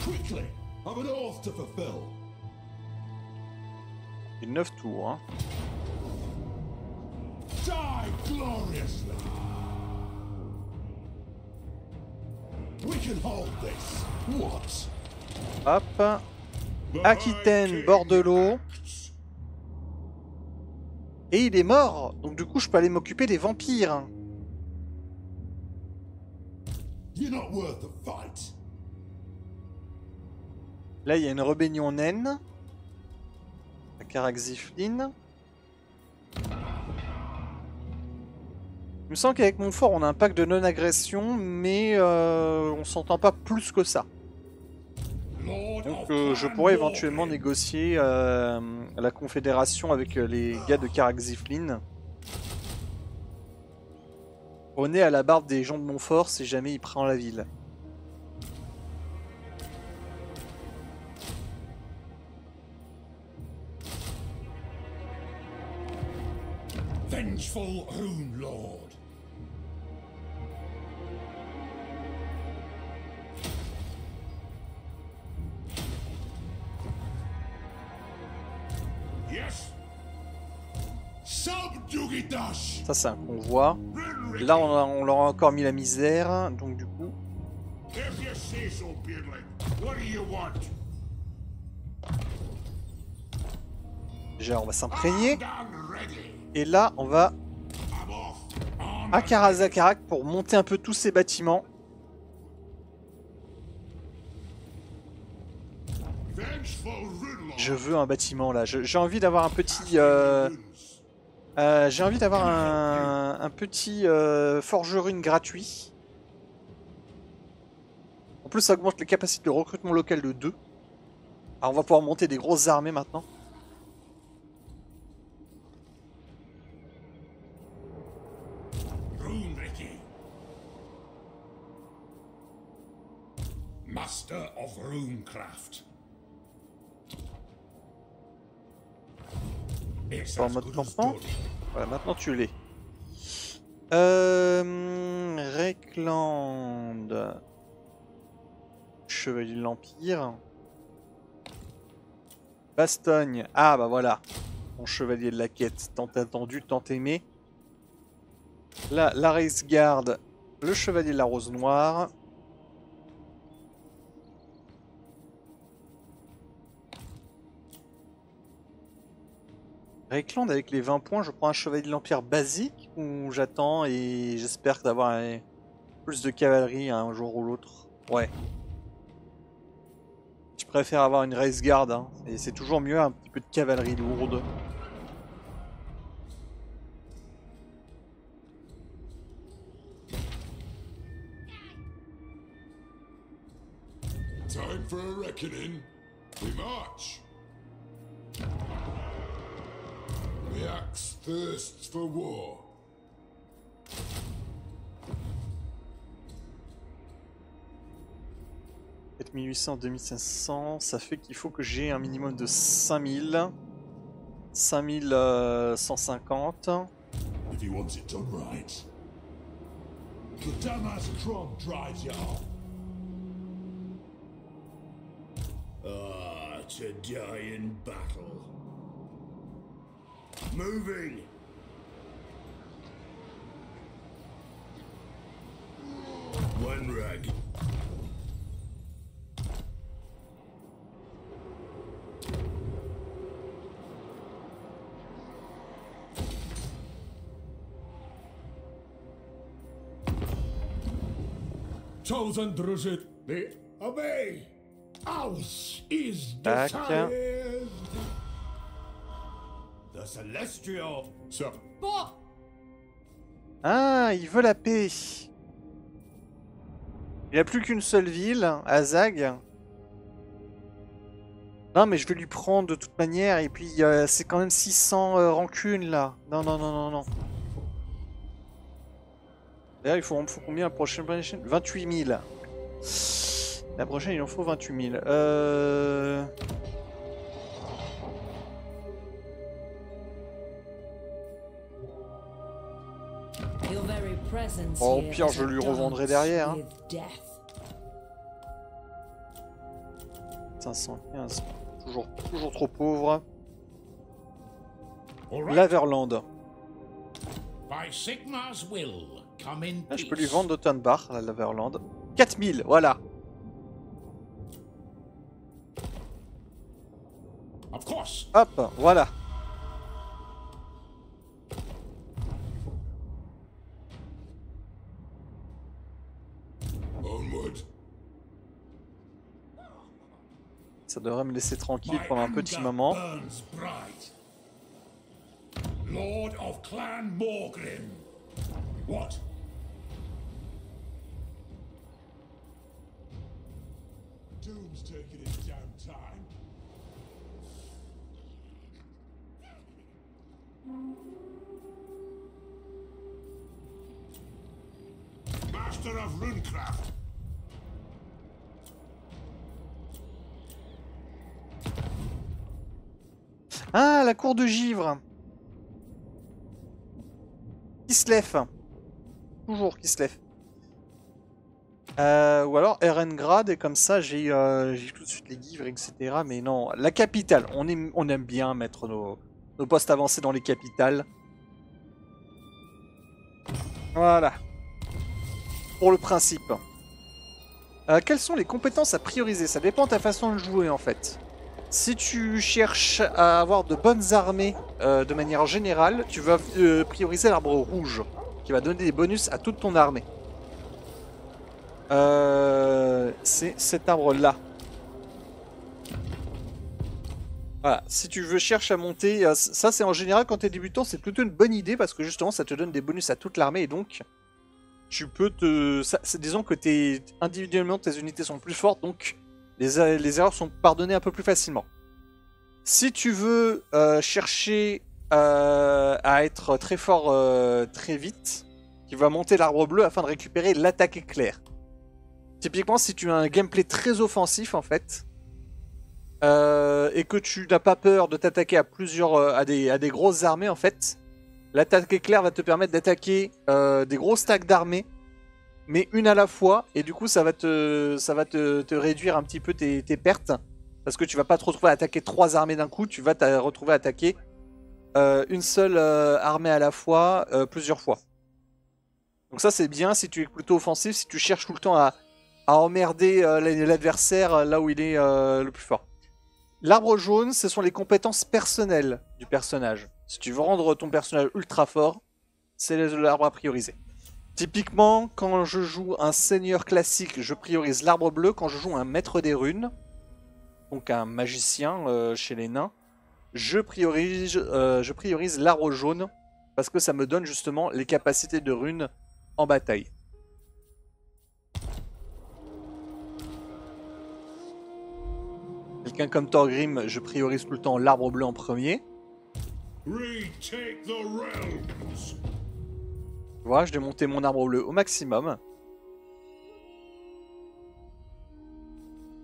Quickly, I've an oath to fulfill. Et 9 tours. Hein. Die gloriously. We can hold this. What? Hop. Aquitaine, Bordelot. Et il est mort. Donc du coup, je peux aller m'occuper des vampires. You're not worth a fight. Là, il y a une rébellion naine. La Caraxifline. Il me semble qu'avec mon fort, on a un pacte de non-agression, mais on s'entend pas plus que ça. Donc je pourrais éventuellement négocier la confédération avec les gars de Caraxifline. Au nez à la barbe des gens de Montfort si jamais il prend la ville. Vengeful Rune Lord. Yes. Subjugidash. Ça c'est un convoi. Là on leur a encore mis la misère, donc du coup... If you say so, Beardling, what do you want? Déjà on va s'imprégner. Armed and ready. Et là on va I'm off. On à Karazakarak pour monter un peu tous ces bâtiments. Vengeful Rune Lord. Je veux un bâtiment là. J'ai envie d'avoir un petit... j'ai envie d'avoir un petit forgeron gratuit. En plus ça augmente les capacités de recrutement local de 2. Alors on va pouvoir monter des grosses armées maintenant. Runriki. Master of Runecraft. It's En as mode good as campement. done. Voilà, maintenant tu l'es. Rekland. Chevalier de l'Empire. Bastogne. Ah bah voilà. Mon chevalier de la quête. Tant attendu, tant aimé. Là, la Race Guard. Le chevalier de la Rose Noire. Rekland avec les 20 points, je prends un chevalier de l'Empire basique ou j'attends et j'espère d'avoir plus de cavalerie un jour ou l'autre. Ouais. Je préfère avoir une Race Guard, hein. Et c'est toujours mieux un petit peu de cavalerie lourde. Time for a reckoning. We march. The axe thirsts for war. « 4800, 2500, ça fait qu'il faut que j'ai un minimum de 5000. 5150. If he wants it done right. The Damas Kron drives you on. Ah, to die in battle. Moving. One rag. Chosen Drushit, they obey. Ours is Tac. desired. The Celestial. Sir. Ah, il veut la paix. Il n'y a plus qu'une seule ville, Azag. Non, mais je vais lui prendre de toute manière. Et puis, c'est quand même 600 rancunes, là. Non, non, non, non, non. D'ailleurs, il faut combien la prochaine? 28 000. La prochaine, il en faut 28 000. presence Bon, au here pire, is je a lui revendrai dance derrière, hein. with death. 515. Toujours trop pauvre. All right. L'Averland. By Sigmar's will, come in Là, peace. je peux lui vendre Dotenbach, la l'Averland. 4000, voilà. Of course. Hop, voilà. Onward. Ça devrait me laisser tranquille My pendant un petit anger moment. burns bright. Lord of Clan Morgrim. What? Doom's taking his damn time. Master of Runecraft. Ah, la cour de givre. Kislev. Toujours Kislev. Ou alors Erengrad, et comme ça j'ai tout de suite les givres, etc. Mais non, la capitale. On aime bien mettre nos postes avancés dans les capitales. Voilà. Pour le principe. Quelles sont les compétences à prioriser? Ça dépend de ta façon de jouer en fait. Si tu cherches à avoir de bonnes armées de manière générale, tu vas prioriser l'arbre rouge, qui va donner des bonus à toute ton armée. C'est cet arbre-là. Voilà, si tu veux chercher à monter, ça c'est en général quand tu es débutant, c'est plutôt une bonne idée parce que justement ça te donne des bonus à toute l'armée et donc tu peux te... disons que individuellement tes unités sont plus fortes, donc les erreurs sont pardonnées un peu plus facilement. Si tu veux chercher à être très fort très vite, tu vas monter l'arbre bleu afin de récupérer l'attaque éclair. Typiquement, si tu as un gameplay très offensif en fait, et que tu n'as pas peur de t'attaquer à des grosses armées en fait, l'attaque éclair va te permettre d'attaquer des gros stacks d'armées, mais une à la fois, et du coup ça va te réduire un petit peu tes pertes, parce que tu vas pas te retrouver à attaquer 3 armées d'un coup, tu vas te retrouver à attaquer une seule armée à la fois, plusieurs fois. Donc ça c'est bien si tu es plutôt offensif, si tu cherches tout le temps à emmerder l'adversaire là où il est le plus fort. L'arbre jaune, ce sont les compétences personnelles du personnage. Si tu veux rendre ton personnage ultra fort, c'est l'arbre à prioriser. Typiquement, quand je joue un seigneur classique, je priorise l'arbre bleu. Quand je joue un maître des runes, donc un magicien chez les nains, je priorise l'arbre jaune parce que ça me donne justement les capacités de runes en bataille. Quelqu'un comme Thorgrim, je priorise tout le temps l'arbre bleu en premier. Retake the realms. Voilà, je vais monter mon arbre bleu au maximum.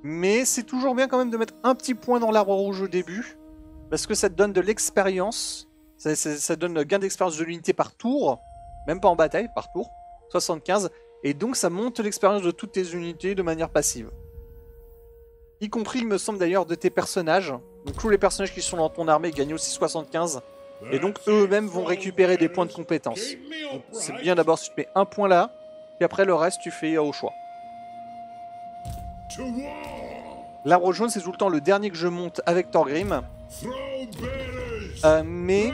Mais c'est toujours bien quand même de mettre un petit point dans l'arbre rouge au début. Parce que ça te donne de l'expérience. Ça donne gain d'expérience de l'unité par tour. Même pas en bataille, par tour. 75. Et donc ça monte l'expérience de toutes tes unités de manière passive. Y compris, il me semble d'ailleurs, de tes personnages. Donc tous les personnages qui sont dans ton armée gagnent aussi 75. Et donc eux-mêmes vont récupérer des points de compétence. Donc c'est bien d'abord si tu mets un point là. Puis après le reste tu fais au choix. L'arbre jaune c'est tout le temps le dernier que je monte avec Thorgrim. Mais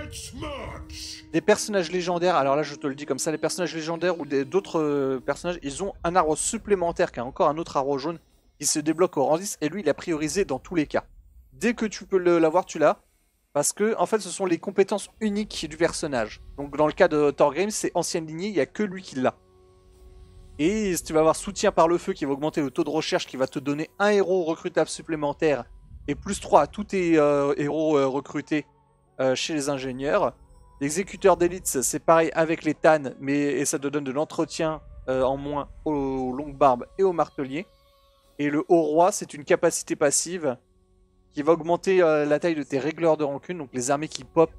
des personnages légendaires, alors là je te le dis comme ça, les personnages légendaires ou d'autres personnages, ils ont un arbre supplémentaire qui a encore un autre arbre jaune qui se débloque au rang 10 et lui il est priorisé dans tous les cas. Dès que tu peux l'avoir, tu l'as. Parce que en fait ce sont les compétences uniques du personnage. Donc dans le cas de Thorgrim, c'est ancienne lignée, il n'y a que lui qui l'a. Et tu vas avoir soutien par le feu qui va augmenter le taux de recherche, qui va te donner un héros recrutable supplémentaire et plus 3 à tous tes héros recrutés chez les ingénieurs. L'exécuteur d'élite, c'est pareil avec les Tannes, et ça te donne de l'entretien en moins aux longues barbes et aux marteliers. Et le haut roi, c'est une capacité passive qui va augmenter la taille de tes régleurs de rancune, donc les armées qui pop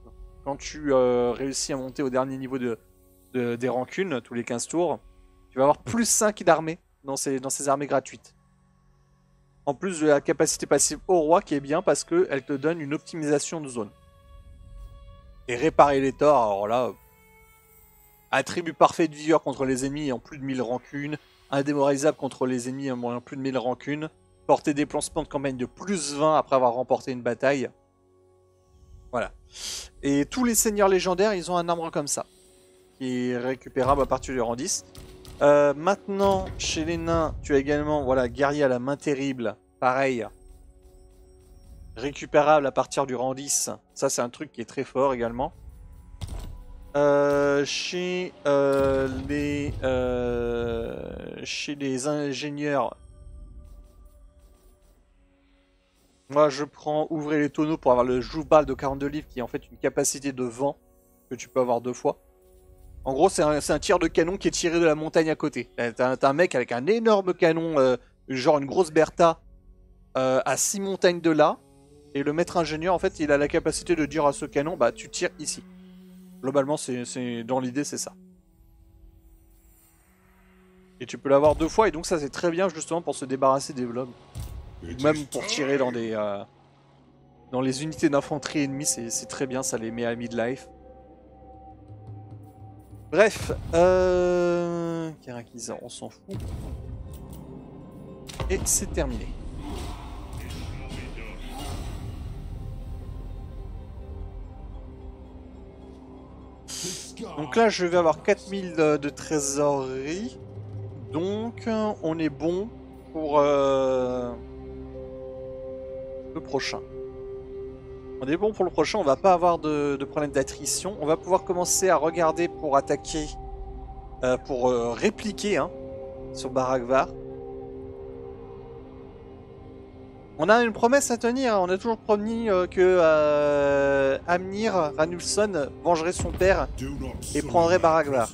quand tu réussis à monter au dernier niveau de des rancunes tous les 15 tours, tu vas avoir plus 5 d'armée dans ces armées gratuites. En plus de la capacité passive au roi qui est bien parce qu'elle te donne une optimisation de zone. Et réparer les torts, alors là, attribut parfait de vigueur contre les ennemis en plus de 1000 rancunes, indémoralisable contre les ennemis en plus de 1000 rancunes, portée déplacement de campagne de plus 20 après avoir remporté une bataille. Voilà. Et tous les seigneurs légendaires, ils ont un arbre comme ça, qui est récupérable à partir du rang 10. Maintenant, chez les nains, tu as également, voilà, guerrier à la main terrible, pareil. Récupérable à partir du rang 10. Ça, c'est un truc qui est très fort également. Chez les ingénieurs, moi je prends ouvrez les tonneaux pour avoir le joubal de 42 livres qui est en fait une capacité de vent que tu peux avoir 2 fois. En gros c'est un tir de canon qui est tiré de la montagne à côté. T'as un mec avec un énorme canon, genre une grosse Bertha, à 6 montagnes de là. Et le maître ingénieur en fait il a la capacité de dire à ce canon bah tu tires ici. Globalement, dans l'idée, c'est ça. Et tu peux l'avoir 2 fois, et donc ça c'est très bien justement pour se débarrasser des blobs. Ou même pour tirer dans les unités d'infanterie ennemies, c'est très bien, ça les met à midlife. Bref, Karakisa, on s'en fout. Et c'est terminé. Donc là, je vais avoir 4000 de trésorerie. Donc, on est bon pour le prochain. On est bon pour le prochain. On va pas avoir de problème d'attrition. On va pouvoir commencer à regarder pour attaquer, pour répliquer hein, sur Baragvar. On a une promesse à tenir. On a toujours promis que Amnir Ranulfson vengerait son père et prendrait Baragvar.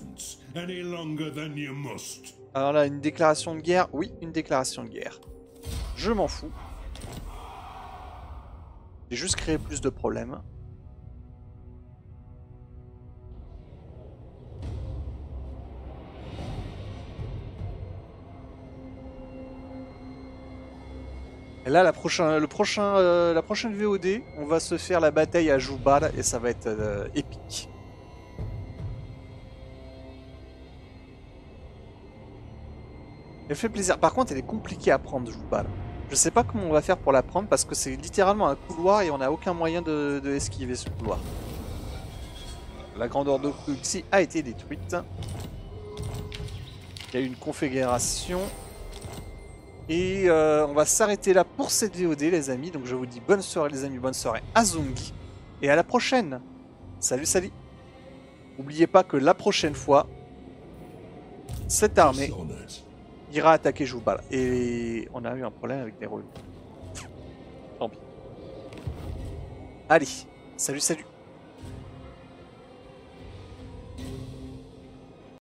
Alors là, une déclaration de guerre. Oui, une déclaration de guerre. Je m'en fous. J'ai juste créé plus de problèmes. Et là, la prochaine VOD, on va se faire la bataille à Joubal et ça va être épique. Elle fait plaisir. Par contre, elle est compliquée à prendre, Joubal. Je sais pas comment on va faire pour la prendre parce que c'est littéralement un couloir et on n'a aucun moyen de esquiver ce couloir. La grandeur de Kuxi a été détruite. Il y a eu une configuration. Et on va s'arrêter là pour cette VOD les amis. Donc je vous dis bonne soirée les amis, bonne soirée à Azungi. Et à la prochaine. Salut salut. N'oubliez pas que la prochaine fois, cette armée ira attaquer Joubal. Et on a eu un problème avec des rôles. Tant pis. Allez, salut salut.